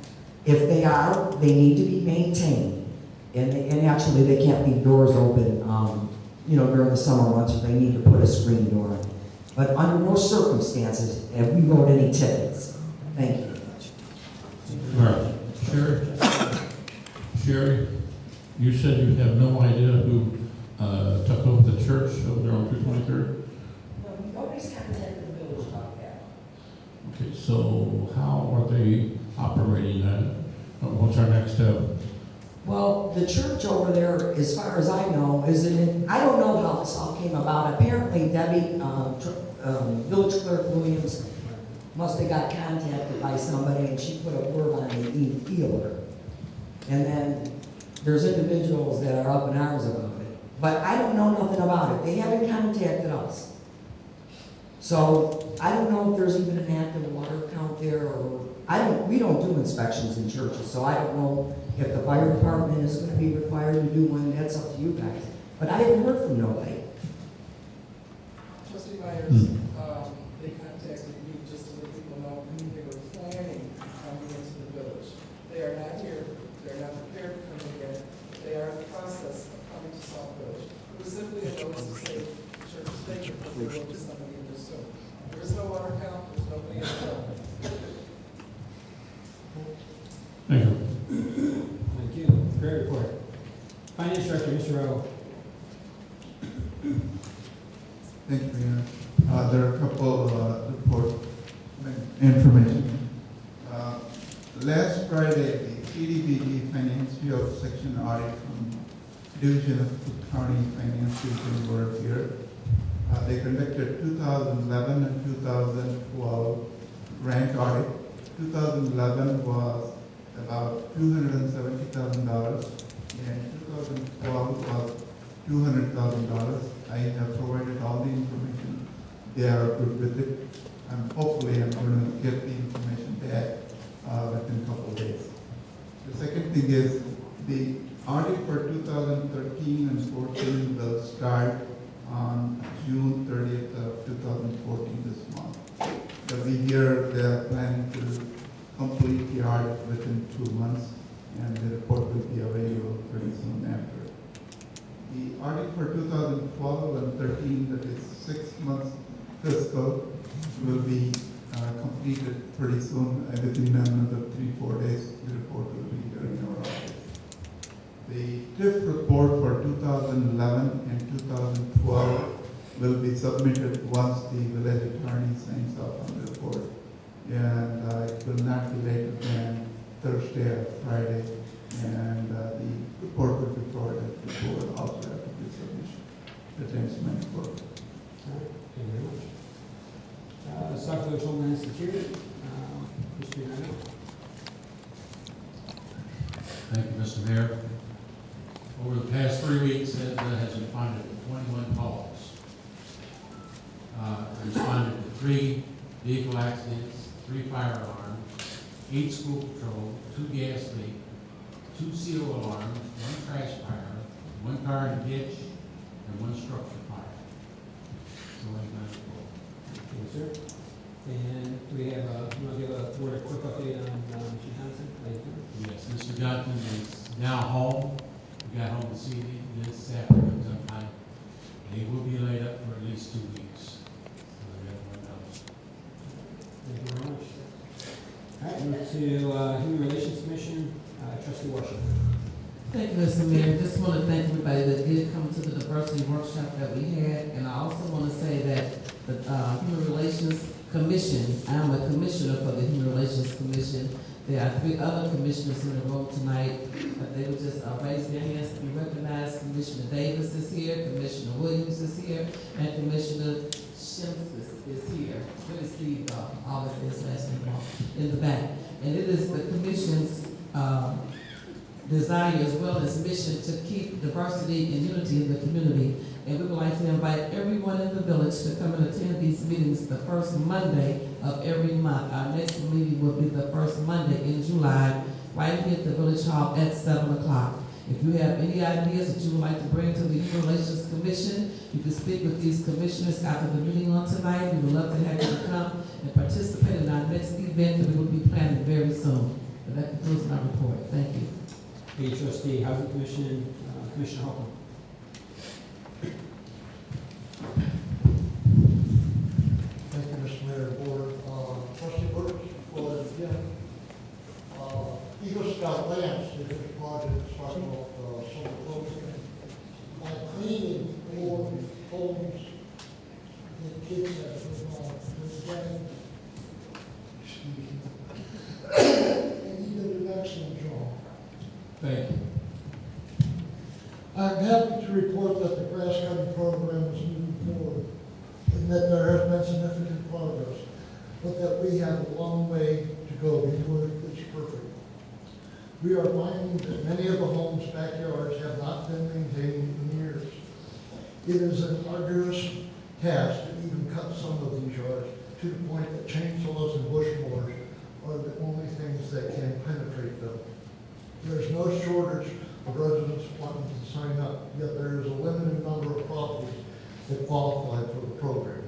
If they are, they need to be maintained. And actually, they can't leave doors open, during the summer months, or they need to put a screen door in. But under no circumstances have we wrote any tickets. Thank you. All right. Sherry, you said you have no idea who took over the church over there on 223rd? Nobody's contacted the village about that. Okay, so how are they operating? What's our next step? Well, the church over there, as far as I know, I don't know how this all came about. Apparently Debbie, Village Clerk Williams, must have got contacted by somebody and she put a word on the e-alert. And then there's individuals that are up in arms about it. But I don't know nothing about it. They haven't contacted us. So I don't know if there's even an active water count there, or we don't do inspections in churches, so I don't know if the fire department is going to be required to do one. That's up to you guys. But I haven't heard from nobody. Trustee Myers, they contacted me just to let people know when they were planning on coming into the village. They are not here. They're not prepared for coming here. They are in the process of coming to Sauk Village. It was simply a notice to say church is vacant, but there will be somebody in there soon. There is no water count. There's nobody in the building. Thank you. Thank you. Great report. Finance Director, Mr. Rowe. Thank you, Mayor. There are a couple report information. Last Friday, the CDBG Finance Field Section Audit from Division of Cook County Finance Division were here. They conducted 2011 and 2012 rank audit. 2011 was about $270,000 and 2012 was $200,000. I have provided all the information. They are good with it. Hopefully I'm going to get the information back within a couple of days. The second thing is the audit for 2013 and 14 will start on June 30th of 2014 this month. Every year they are planning to complete the audit within 2 months, and the report will be available pretty soon after. The audit for 2012 and 13, that is 6 months fiscal, will be completed pretty soon. Within another 3-4 days, the report will be here in our office. The TIF report for 2011 and 2012 will be submitted once the village attorney signs off on the report. And it will not be later than Thursday or Friday. And the report will be provided to the board also after the submission. That ends my report. All right. Thank you very much. Sauk Village Homeland Security, Mr. United. Thank you, Mr. Mayor. Over the past 3 weeks, ESDA has responded to 21 calls. Responded to 3 vehicle accidents, 3 fire alarms, 8 school patrol, 2 gas leaks, 2 CO alarms, 1 trash fire, 1 car in a ditch, and 1 structure fire. So Thank you, sir. And we have you want to give a quick update on Mr. Johnson? yes, Mr. Johnson is now home. He got home this evening, this afternoon sometime. And he will be laid up for at least 2 weeks. So everyone knows. Thank you very much. All right, move to Human Relations Commission, Trustee Washington. Thank you, Mr. Mayor. Just want to thank everybody that did come to the diversity workshop that we had. And I also want to say that the Human Relations Commission, I am a commissioner for the Human Relations Commission. There are 3 other commissioners in the room tonight, but they would just raise their hands to be recognized. Commissioner Davis is here, Commissioner Williams is here, and Commissioner Shims is here. What is Steve, always his last name in the back. And it is the commission's desire as well as mission to keep diversity and unity in the community. And we would like to invite everyone in the village to come and attend these meetings the first Monday of every month. Our next meeting will be the first Monday in July, right here at the Village Hall at 7 o'clock. If you have any ideas that you would like to bring to the Human Relations Commission, you can speak with these commissioners after the meeting on tonight. We would love to have you to come and participate in our next event that we will be planning very soon. But that concludes my report. Thank you. Thank you, Trustee. Housing Commission, Commissioner Holcomb. Thank you, Mr. Mayor and Board. Trustee Burke, for again, Eagle Scout Lance is his project, starting off summer closing. By cleaning 4 homes, the kids that were on the game. Excuse me. report that the grass cutting program is moving forward and that there has been significant progress, but that we have a long way to go before it's perfect. We are finding that many of the homes' backyards have not been maintained in years. It is an arduous task to even cut some of these yards to the point that chainsaws and bush mowers are the only things that can penetrate them. There's no shortage of residents wanting to sign up, yet there is a limited number of properties that qualify for the program.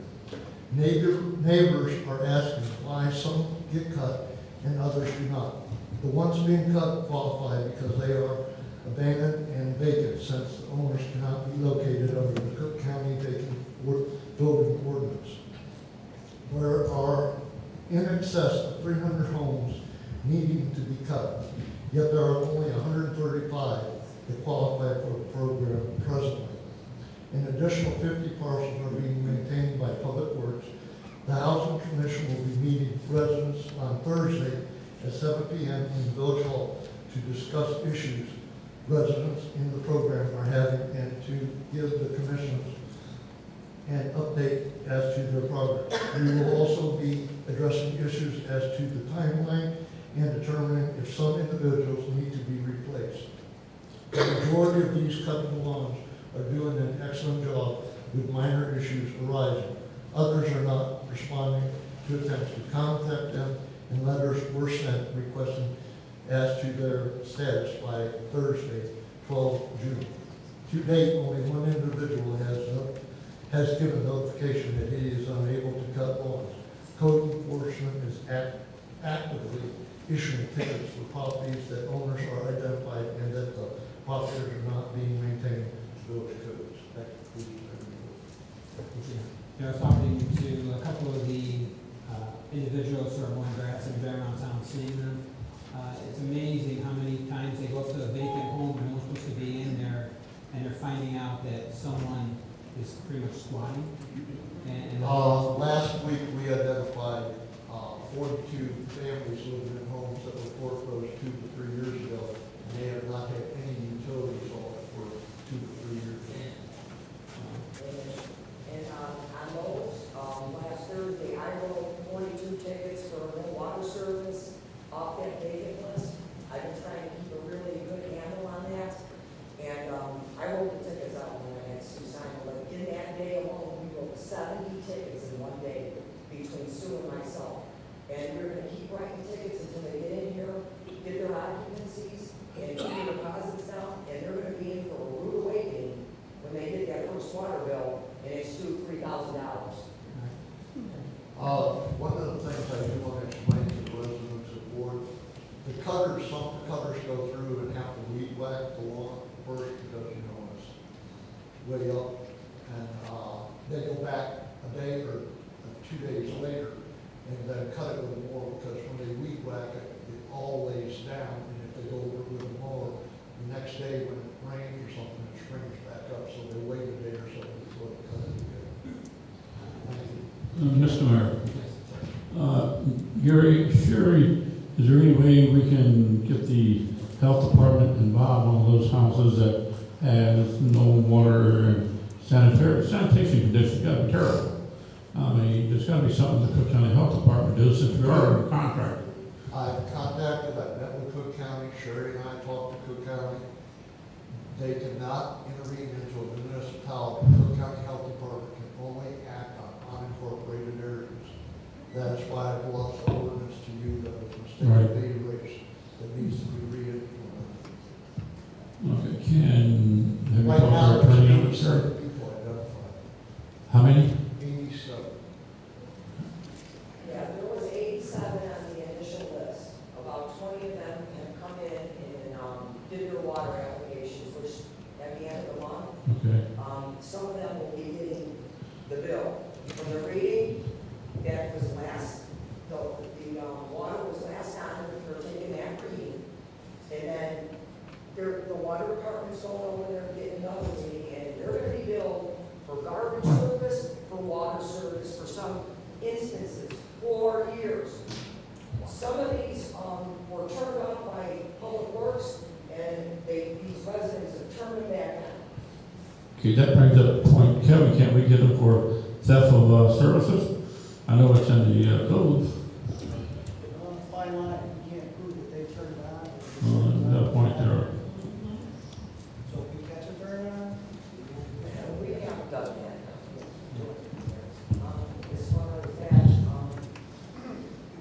Neighbors are asking why some get cut and others do not. The ones being cut qualify because they are abandoned and vacant, since the owners cannot be located under the Cook County Vacant Building Ordinance. There are in excess of 300 homes needing to be cut, yet there are only 135 that qualify for the program presently. An additional 50 parcels are being maintained by Public Works. The Housing Commission will be meeting residents on Thursday at 7 p.m. in Village Hall to discuss issues residents in the program are having and to give the commissioners an update as to their progress. We will also be addressing issues as to the timeline and determining if some individuals need to be replaced. The majority of these cutting lawns are doing an excellent job with minor issues arising. Others are not responding to attempts to contact them, and letters were sent requesting as to their status by Thursday, 12 June. To date, only one individual has given notification that he is unable to cut lawns. Code enforcement is actively issuing tickets for properties that owners are identified and that the properties are not being maintained to village codes. That concludes my report. I was talking to a couple of the individuals who are mowing grass and driving around town, seeing them. It's amazing how many times they go up to a vacant home and no one's supposed to be in there, and they're finding out that someone is pretty much squatting. Last week, we identified 42 families living in homes that were foreclosed 2 to 3 years ago, and they have not had any utilities on it for 2 to 3 years. And on those, last Thursday, I wrote 42 tickets for no water service off that vacant list. I've been trying to keep a really good handle on that. And I wrote the tickets out when I had Sue sign them. Like in that day alone, we wrote 70 tickets in one day between Sue and myself. And we're going to keep writing tickets until they get in here, get their occupancies, and keep their deposits down. And they're going to be in for a rude awakening when they get that first water bill, and it's due $3,000. One of the things I do want to explain to the residents of the board, some cutters go through and have to weed whack the lawn first because, you know, it's way up. And they go back a day or 2 days later and then cut it with a mower, because when they weed whack it, it all lays down. And if they go over it with a mower, the next day when it rains or something, it springs back up. So they wait a day or so before they cut it again. Thank you. Mr. Mayor, Gary, Sherry, is there any way we can get the health department involved in one of those houses that has no water and sanitation conditions? Got to be terrible. I mean, there's got to be something the Cook County Health Department does since we are a contractor. I've contacted, I've met with Cook County, Sherry and I talked to Cook County. They cannot intervene into a municipality. Cook County Health Department can only act on unincorporated areas. That is why I brought the ordinance to you that was a mistake data race that needs to be re-implemented. Okay, have you Right talked now, to our attorney on there's this, sir? 87 people identified. How many? 87. Yeah, there was 87 on the initial list. About 20 of them have come in and did their water applications, which at the end of the month, Okay. some of them will be getting the bill. From the reading, that was last, the water was last on, they're taking that reading. And then the water department's going over there and getting another reading, and they're going to be billed for garbage service, for water service, for some instances, 4 years. Some of these were turned off by Public Works, and these residents have turned them back on. Okay, that brings up a point, Kevin, can't we get them for theft of services? I know it's in the code. On the fine line, you can't prove that they turned it on. No point there. So if you catch a burn on, We haven't done that. As far as that,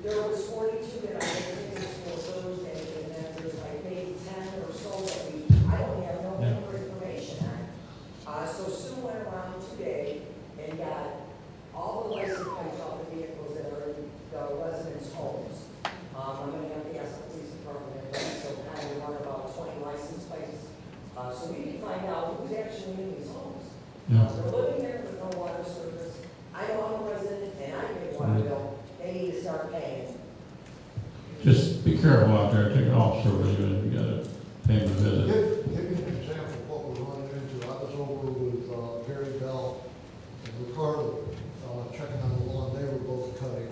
there was 42 that I think was for Thursday, and then there's like maybe 10 or so that I don't have no more information on. So Sue went around today and got all the license plates off the vehicles that are in the residents' homes. I'm gonna have to ask the police department, so kind of run about 20 license plates. So we can find out who's actually in these homes. They're living there with no water service. I know I'm a resident and I pay water bill. They need to start paying. Just be careful out there, take it off, so you gotta pay them a visit. give you an example of what we're running into. I was over with Perry Bell and Ricardo, checking on the lawn. They were both cutting.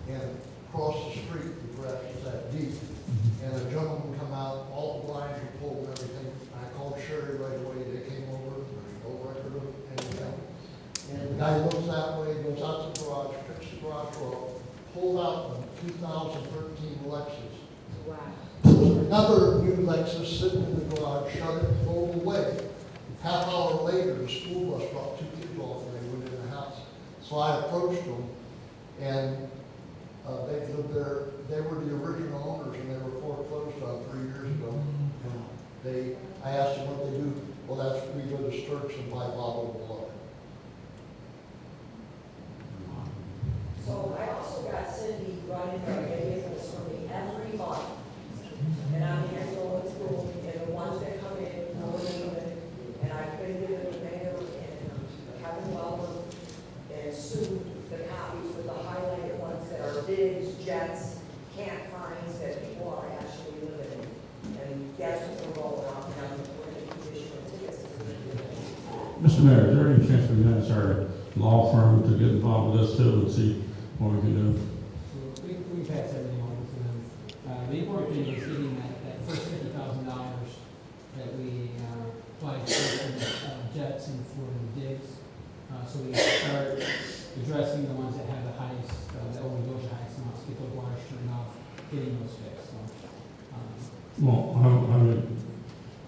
And across the street, the grass was that deep. And a gentleman come out, all the blinds were pulled and everything. I called Sherry right away. They came over. There's no record of anything. And the guy looks that way, goes out to the garage, picks the garage door, pulled out a 2013 Lexus. Wow. Another new Lexus sitting in the garage, shut it, drove away. Half hour later, the school bus brought 2 kids off and they went in the house. So I approached them, and they lived there. They were the original owners, and they were foreclosed on 3 years ago. And I asked them what they do. Well, that's we go to Sturks and buy bottled water. So I also got Cindy running her vehicles for me every month. And I'm handling school, and the ones that come in, and I've been giving the mayor and Kevin Weller and Sue the copies with the highlighted ones that are digs, jets, can't finds that people are actually living in. And that's what we're rolling out now. We're going to be issuing tickets. Mr. Mayor, is there any chance we can ask our law firm to get involved with this too and see what we can do? We pass everything on to them. The important thing is getting that first $50,000 that we applied for the jets and for the digs. So we start addressing the ones that have the highest, the over-the highest amounts, get those wires turned off, getting those fixed. So, Well,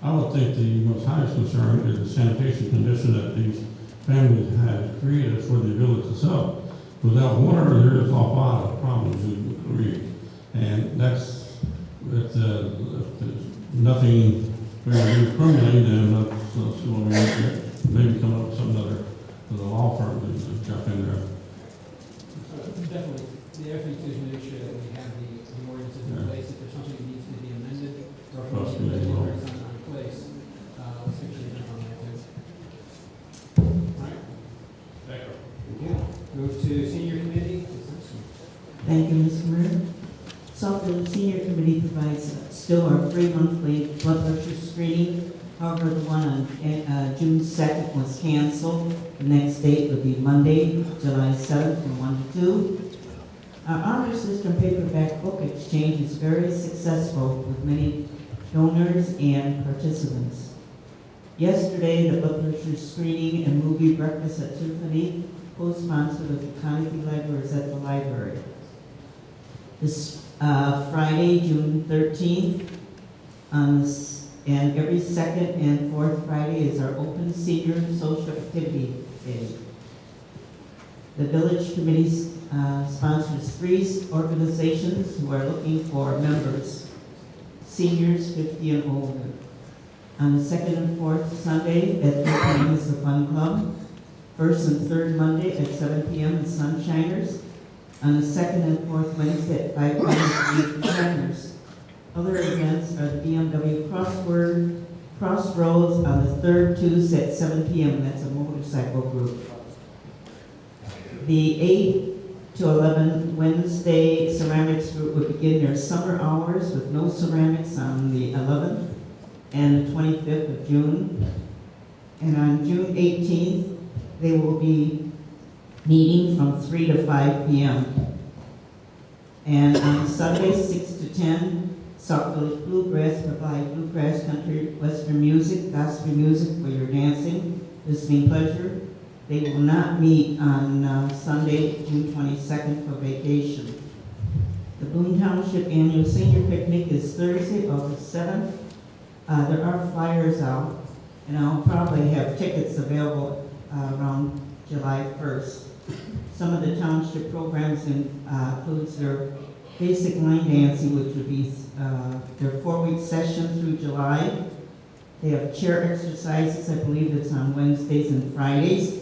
I would think the most highest concern is the sanitation condition that these families have created for the ability to sell. Without water, there is a lot of problems you create. And that's, if there's nothing we're going to do criminally, then let's see what we can get. Maybe come up with some other, with a law firm to jump in there. definitely, the other thing too is make sure that we have the ordinances in place. If there's something that needs to be amended, or if we need to put the ordinance in place, let's make sure we on that too. All right. Thank you. Move to senior committee. Thank you, Mr. Mayor. So the senior committee provides still our free monthly blood pressure screening. However, the one on June 2nd was canceled. The next date would be Monday, July 7th from 1 to 2. Our honor system paperback book exchange is very successful with many donors and participants. Yesterday, the blood pressure screening and movie breakfast at Tiffany, co-sponsored with the Carnegie Libraries at the library. This Friday, June 13th, and every second and fourth Friday is our open senior social activity day. The village committee sponsors 3 organizations who are looking for members, seniors 50 and older. On the second and fourth Sunday at 3 p.m. is the Fun Club. First and third Monday at 7 p.m. the Sunshiners. On the second and fourth Wednesday at 5 p.m. the Shiners. Other events are the BMW Crossroads on the third Tuesday at 7 p.m. That's a motorcycle group. The 8 to 11 Wednesday ceramics group will begin their summer hours with no ceramics on the 11th and the 25th of June. And on June 18th, they will be meeting from 3 to 5 p.m. And on Sunday, 6 to 10, Sauk Village Bluegrass provide bluegrass, country, western music, gospel music for your dancing visiting pleasure. They will not meet on Sunday, June 22nd for vacation. The Boone Township Annual Senior Picnic is Thursday, August 7th. There are flyers out, and I'll probably have tickets available around July 1st. Some of the township programs includes their basic line dancing, which would be their 4-week session through July. They have chair exercises, I believe it's on Wednesdays and Fridays.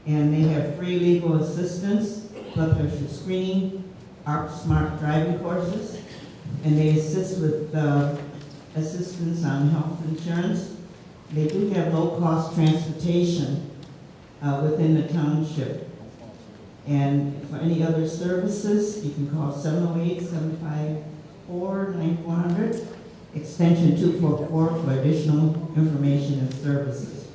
And they have free legal assistance, blood pressure screening, ARP Smart driving courses, and they assist with assistance on health insurance. They do have low-cost transportation within the township. And for any other services, you can call 708-754-9400, extension 244 for additional information and services.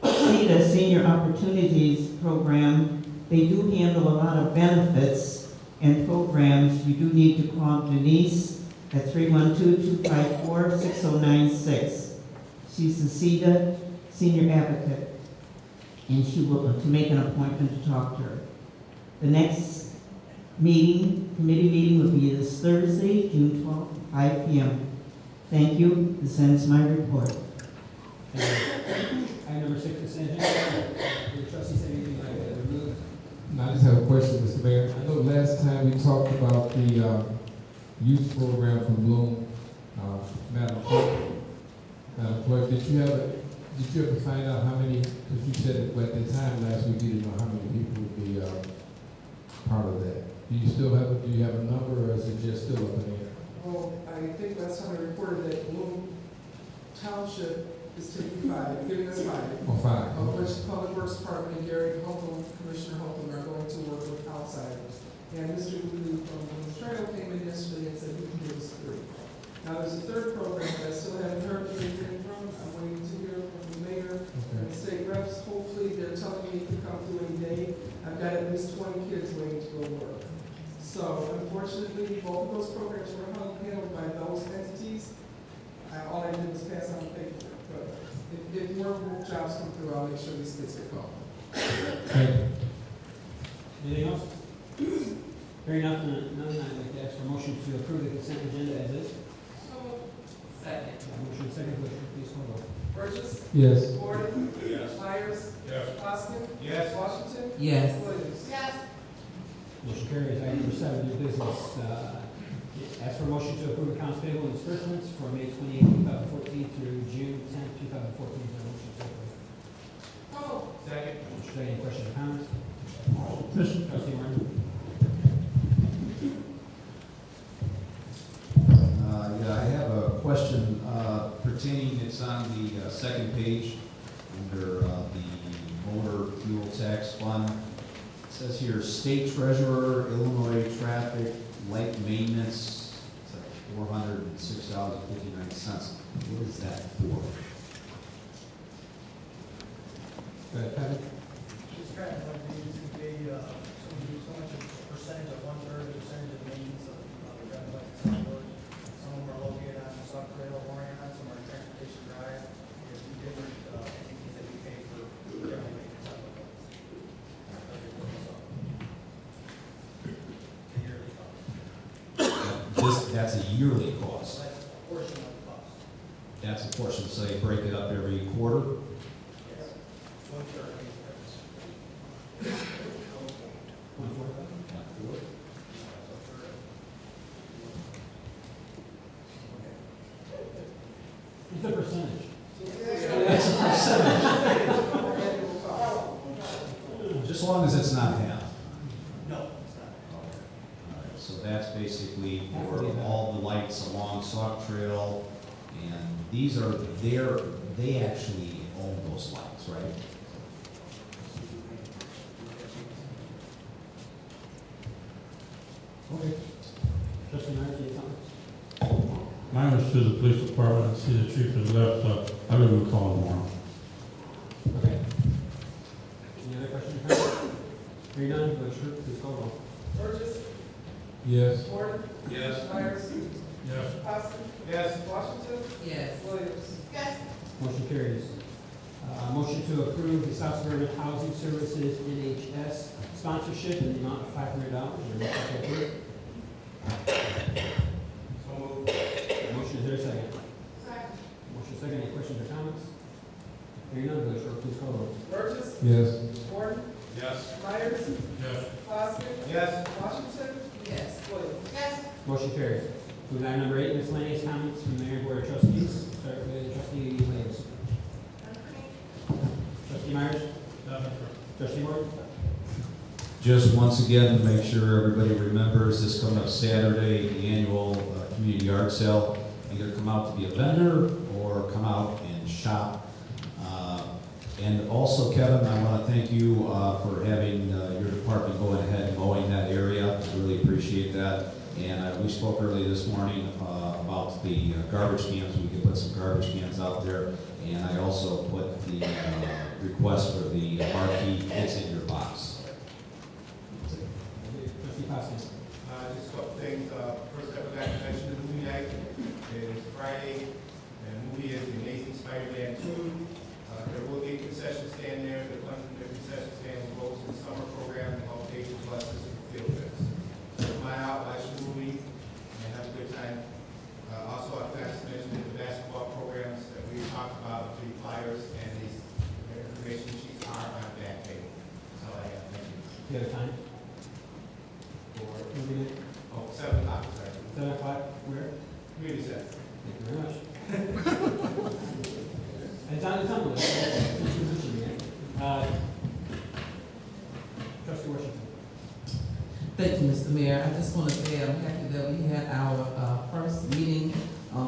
See the Senior Opportunities Program, they do handle a lot of benefits and programs. You do need to call Denise at 312-254-6096. She's the CEDA Senior Advocate, and she will to make an appointment to talk to her. The next committee meeting will be this Thursday, June 12th, at 5 p.m. Thank you. This ends my report. Item number 6, consent agenda. The trustees have anything like that to remove? I just have a question, Mr. Mayor. I know last time we talked about the youth program from Bloom. Madam Clerk, did you ever find out how many, because you said at the time last week you didn't know how many people would be part of that. Do you have a number, or is it just still up in the air? Well, I think last time I reported that Bloom Township is taking 5, giving us 5. Oh, 5. Of which Public Works Department and Gary Holcomb, Commissioner Holcomb, are going to work with outsiders. And Mr. Lulu from the Trail came in yesterday and said he can give us 3. Now, there's a third program that I still haven't heard anything from. I'm waiting to hear from the mayor and the state reps. Hopefully, they're telling me to come through any day. I've got at least 20 kids waiting to go work. So, unfortunately, both of those programs were handled by those entities. All I did was pass on the paperwork. But if more jobs come through, I'll make sure these kids get called. Thank you. Anything else? Hearing nothing, I'd like to ask for a motion to approve the consent agenda as is. Second. Motion second, please call roll. Burgess. Yes. Gordon. Yes. Myers. Yes. Hoskin. Yes. Washington. Yes. Williams. Yes. Motion carries. Item number 7, new business. Ask for a motion to approve accounts payable and disbursements for May 28, 2014 through June 10, 2014. Is there a motion to approve? Second. Motion second. Any questions or comments? Mr. Trustee Martin? Yeah, I have a question pertaining, it's on the second page under the motor fuel tax fund. It says here, State Treasurer, Illinois Traffic Light Maintenance, it's like $406.59. What is that for? Go ahead, Kevin. It's kind of like they used to pay, so much a percentage of 1/3 percentage of the maintenance of the red lights. Some of them are located on Sauk Trail, Orion, some are Transportation Drive. There's two different entities that we pay for general maintenance on the roads. That's a yearly cost. That's a portion of the cost. That's a portion, so they break it up every quarter? Yes. 1/3 of these credits. It's a percentage. It's a percentage. Just as long as it's not half. No, it's not. All right, so that's basically for all the lights along Sauk Trail, and these are they actually own those lights, right? Okay. Trustee Martin, any comments? Mine was to the police department. I see the chief has left, so I will call tomorrow. Okay. Any other questions or comments? Hearing none, Village Clerk, please call roll. Burgess. Yes. Gordon. Yes. Myers. Yes. Hoskin. Yes. Washington. Yes. Williams. Yes. Motion carries. Motion to approve the South Suburban Housing Services NHS sponsorship in the amount of $500. So moved. Motion, is there a second? Motion second, any questions or comments? Hearing none, Village Clerk, please call the roll. Burgess. Yes. Gordon. Yes. Myers. Yes. Poskett. Yes. Washington. Yes. Williams. Yes. Motion carries. Moving on, number 8, miscellaneous comments from the Mayor and Board of Trustees. Start with Trustee Williams. Trustee Myers? Trustee Ward? Just once again, to make sure everybody remembers, this coming up Saturday, the annual community yard sale. Either come out to be a vendor or come out and shop. And also, Kevin, I want to thank you for having your department go ahead and mowing that area. I really appreciate that. And we spoke early this morning about the garbage cans. We could put some garbage cans out there. And I also put the request for the marquee, it's in your box. Trustee Poskett? Just a couple things. First, I forgot to mention the movie night. It is Friday, and the movie is The Amazing Spider-Man 2. There will be a concession stand there. The funds from the concession stand will go to the summer program and all paid for buses and field trips. So come on out, watch the movie, and have a good time. Also, I forgot to mention that the basketball programs that we talked about, the flyers and these information sheets are on that page. That's all I have. Thank you. Do you have a time? For Moving it? 7 o'clock, sorry. 7 o'clock, where? Community center. Thank you very much. It's on the tumble. Trustee Washington. Thank you, Mr. Mayor. I just want to say I'm happy that we had our first meeting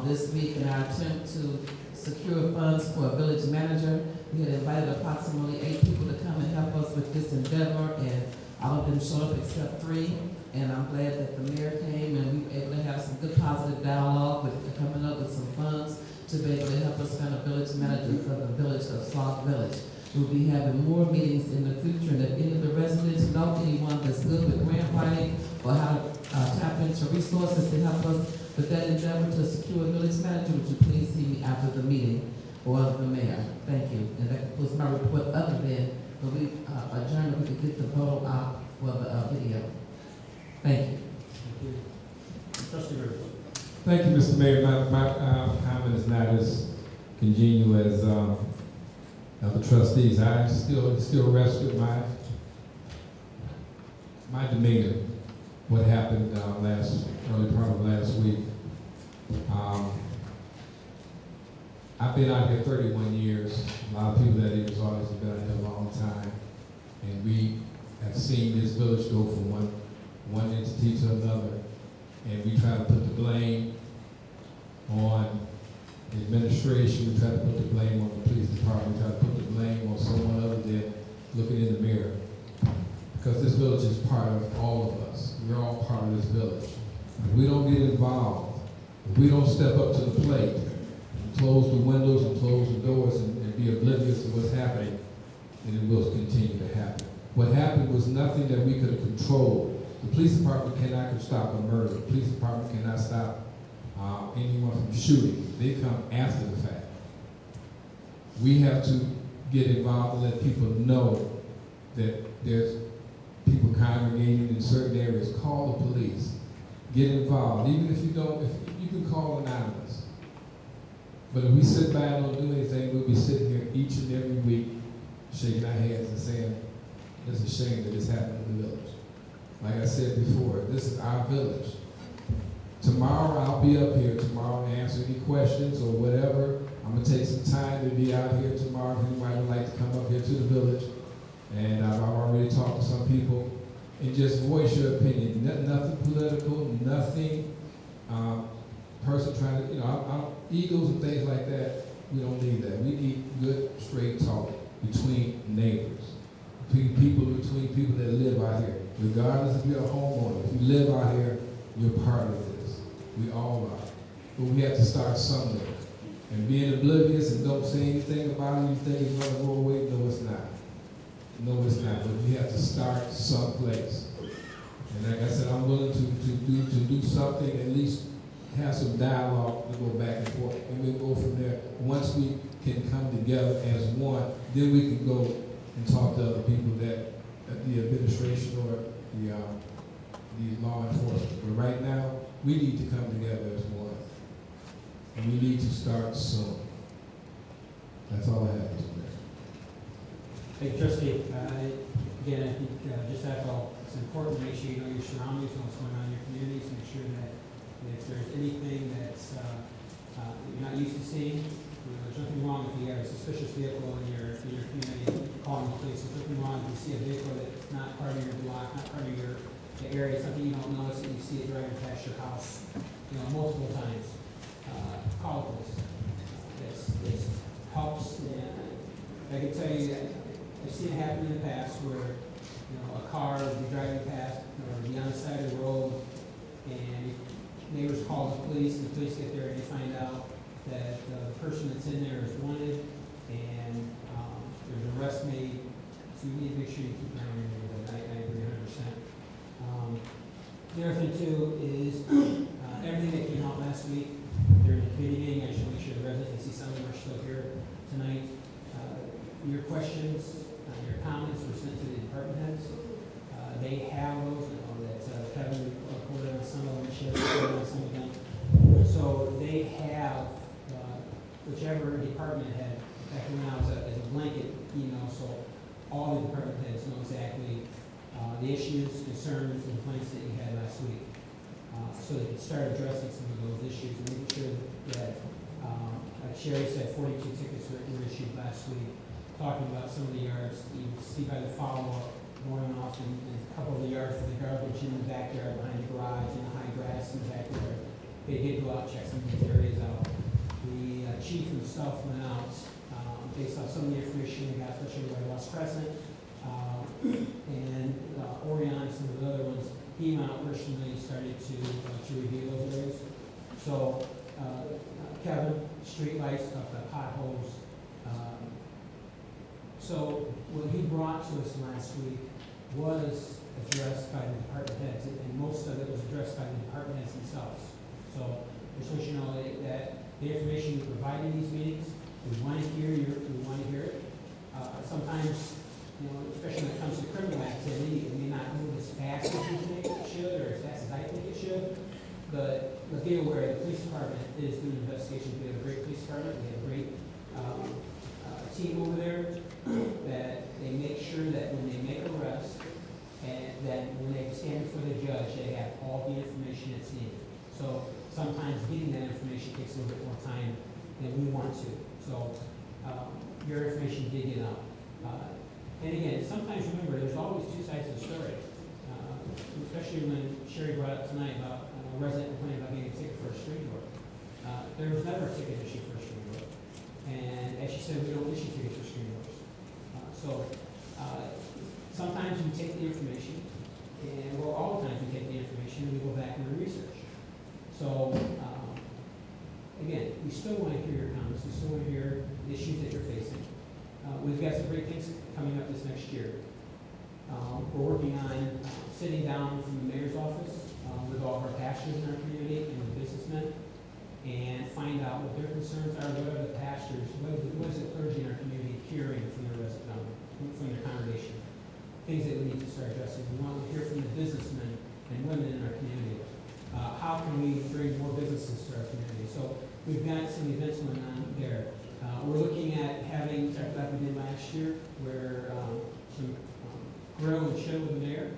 this week in our attempt to secure funds for a village manager. We had invited approximately 8 people to come and help us with this endeavor, and all of them showed up except 3. And I'm glad that the mayor came and we were able to have some good positive dialogue with coming up with some funds to be able to help us find a village manager for the village of Sauk Village. We'll be having more meetings in the future, and if any of the residents know anyone that's good with grant writing or how to tap into resources to help us with that endeavor to secure a village manager, would you please see me after the meeting or the mayor? Thank you. And that concludes my report, other than when we adjourn, we could get the photo out for the video. Thank you. Trustee Rivers. Thank you, Mr. Mayor. My comment is not as congenial as the trustees. I still rest with my demeanor. What happened early part of last week. I've been out here 31 years. A lot of people that age always have been out here a long time, and we have seen this village go from one entity to another, and we try to put the blame on the administration, we try to put the blame on the police department, we try to put the blame on someone other than looking in the mirror. Because this village is part of all of us. We're all part of this village. If we don't get involved, if we don't step up to the plate and close the windows and close the doors and be oblivious to what's happening, then it will continue to happen. What happened was nothing that we could have controlled. The police department cannot stop a murder. The police department cannot stop anyone from shooting. They come after the fact. We have to get involved and let people know that there's people congregating in certain areas. Call the police. Get involved. Even if you don't, if you can call anonymous. But if we sit by and don't do anything, we'll be sitting here each and every week shaking our heads and saying, it's a shame that this happened in the village. Like I said before, this is our village. Tomorrow, I'll be up here tomorrow and answer any questions or whatever. I'm going to take some time to be out here tomorrow if anybody would like to come up here to the village. And I've already talked to some people. And just voice your opinion. Nothing political, nothing person trying to, egos and things like that. We don't need that. We need good, straight talk between neighbors, between people that live out here. Regardless if you're a homeowner, if you live out here, you're part of this. We all are. But we have to start somewhere. And being oblivious and don't say anything about it, you think it's going to go away? No, it's not. No, it's not. But we have to start someplace. And like I said, I'm willing to do something, at least have some dialogue to go back and forth. And we'll go from there. Once we can come together as one, then we can go and talk to other people that, the administration or the law enforcement. But right now, we need to come together as one. And we need to start soon. That's all I have, Mr. Mayor. Hey, Trustee, again, I think just echo, it's important to make sure you know your surroundings and what's going on in your communities. Make sure that if there's anything that's you're not used to seeing, there's nothing wrong if you have a suspicious vehicle in your community, calling the police. There's nothing wrong if you see a vehicle that's not part of your block, not part of your area, something you don't notice, and you see it driving past your house, multiple times. Call the police. This helps, and I can tell you that I've seen it happen in the past where a car would be driving past or be on the side of the road, and neighbors call the police, and the police get there and they find out that the person that's in there is wanted, and there's an arrest made. So you need to make sure you keep an eye on your neighborhood. I agree 100%. The other thing too is everything that came out last week during the committee meeting, I should make sure the residents, I see some of them are still here tonight. Your questions, your comments were sent to the department heads. They have those, that Kevin reported on some of them, Chip reported on some of them. So they have, whichever department head, back now as a blanket email, so all the department heads know exactly the issues, concerns, and complaints that you had last week. So they can start addressing some of those issues and making sure that, like Sherry said, 42 tickets were issued last week, talking about some of the yards. You can see by the follow-up going off in a couple of the yards for the garbage in the backyard, behind the garage, and the high grass in the backyard. They did go out and check some of these areas out. The chief himself went out based on some of the information we got, especially by West Crescent, and Orion and some of the other ones. He went out personally, started to review those areas. So Kevin, streetlights, talked about potholes. So what he brought to us last week was addressed by the department heads, and most of it was addressed by the department heads themselves. So just want you to know that the information you provide in these meetings, we want to hear it. Sometimes, especially when it comes to criminal activity, it may not move as fast as you think it should, or as fast as I think it should. But be aware, the police department is doing an investigation. We have a great police department. We have a great team over there that they make sure that when they make arrests, and that when they stand before the judge, they have all the information that's needed. So sometimes getting that information takes a little bit more time than we want to. So your information did get out. And again, sometimes remember, there's always two sides of the story. Especially when Sherry brought up tonight about a resident complaining about getting a ticket for a street door. There was never a ticket issued for a street door. And as she said, we don't issue tickets for street doors. Sometimes we take the information, and all the times we take the information and we go back and we research. So again, we still want to hear your comments. We still want to hear the issues that you're facing. We've got some great things coming up this next year. We're working on sitting down from the mayor's office with all of our pastors in our community and the businessmen, and find out what their concerns are, what are the pastors, what is the clergy in our community hearing from their congregation, things that we need to start addressing. We want to hear from the businessmen and women in our community. How can we bring more businesses to our community? So we've got some events going on there. We're looking at having, like we did last year, where some grill and show with the mayor.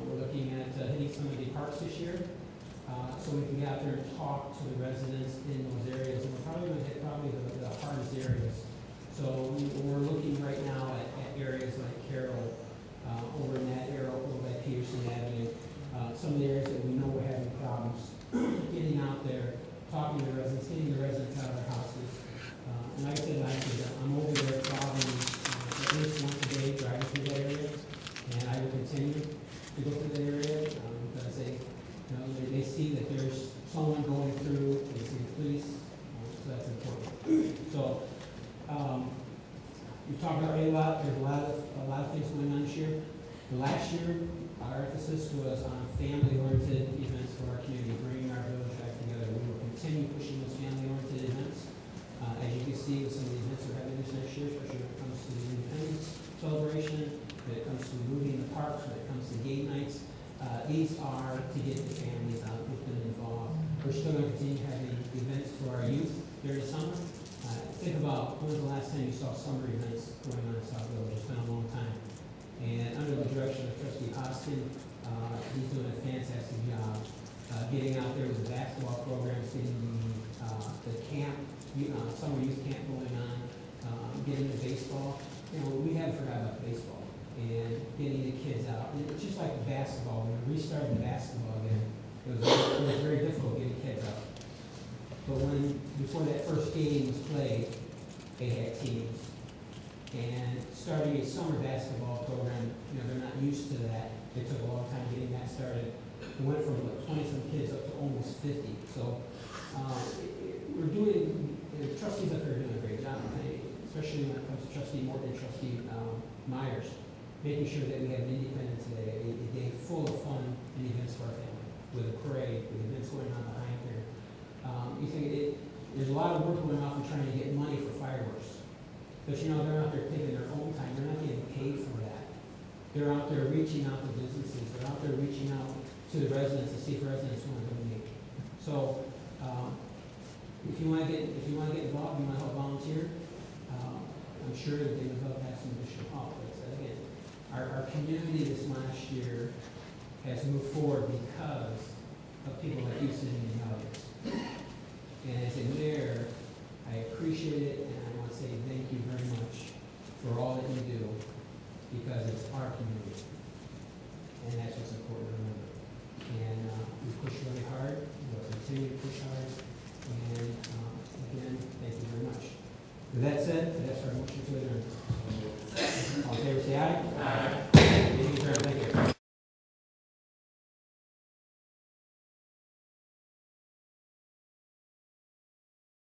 We're looking at hitting some of the parks this year, so we can get out there and talk to the residents in those areas. And we're probably going to hit the hardest areas. So we're looking right now at areas like Carroll, over in that area, over by Peterson Avenue. Some of the areas that we know we're having problems. Getting out there, talking to the residents, getting the residents out of their houses. And like I said last year, I'm over there probably at least once a day driving through that area. And I will continue to go through that area because they see that there's someone going through, they see the police, so that's important. So we talked about it a lot. There's a lot of things going on this year. Last year, our emphasis was on family-oriented events for our community, bringing our village back together. We will continue pushing those family-oriented events. As you can see with some of the events we're having this next year, especially when it comes to the Independence Celebration, when it comes to moving the parks, when it comes to game nights, these are to get the families out, get them involved. We're still going to continue having events for our youth during the summer. Think about when was the last time you saw summer events going on in South Village? It's been a long time. And under the direction of Trustee Austin, he's doing a fantastic job getting out there with the basketball programs, getting the camp, summer youth camp going on, getting the baseball. You know, we haven't forgotten about baseball and getting the kids out. And it's just like basketball. When we restarted basketball again, it was very difficult getting kids out. But before that first game was played, they had teams. And starting a summer basketball program, you know, they're not used to that. It took a long time getting that started. We went from like 20-some kids up to almost 50. So we're doing, the trustees up there are doing a great job, especially when it comes to Trustee Morton and Trustee Myers, making sure that we have an Independence Day, a day full of fun and events for our family, with a parade, with events going on behind here. You think there's a lot of work going on for trying to get money for fireworks. But you know, they're out there taking their own time. They're not getting paid for that. They're out there reaching out to businesses. They're out there reaching out to the residents to see if residents want to donate. So if you want to get involved, you want to help volunteer, I'm sure that they would love to have some additional help. But again, our community this last year has moved forward because of people like you sitting in the audience. And as a mayor, I appreciate it, and I want to say thank you very much for all that you do, because it's our community, and that's what's important to remember. And we push really hard, we'll continue to push hard, and again, thank you very much. With that said, that's our motion to adjourn. All in favor, say aye. Aye. Thank you.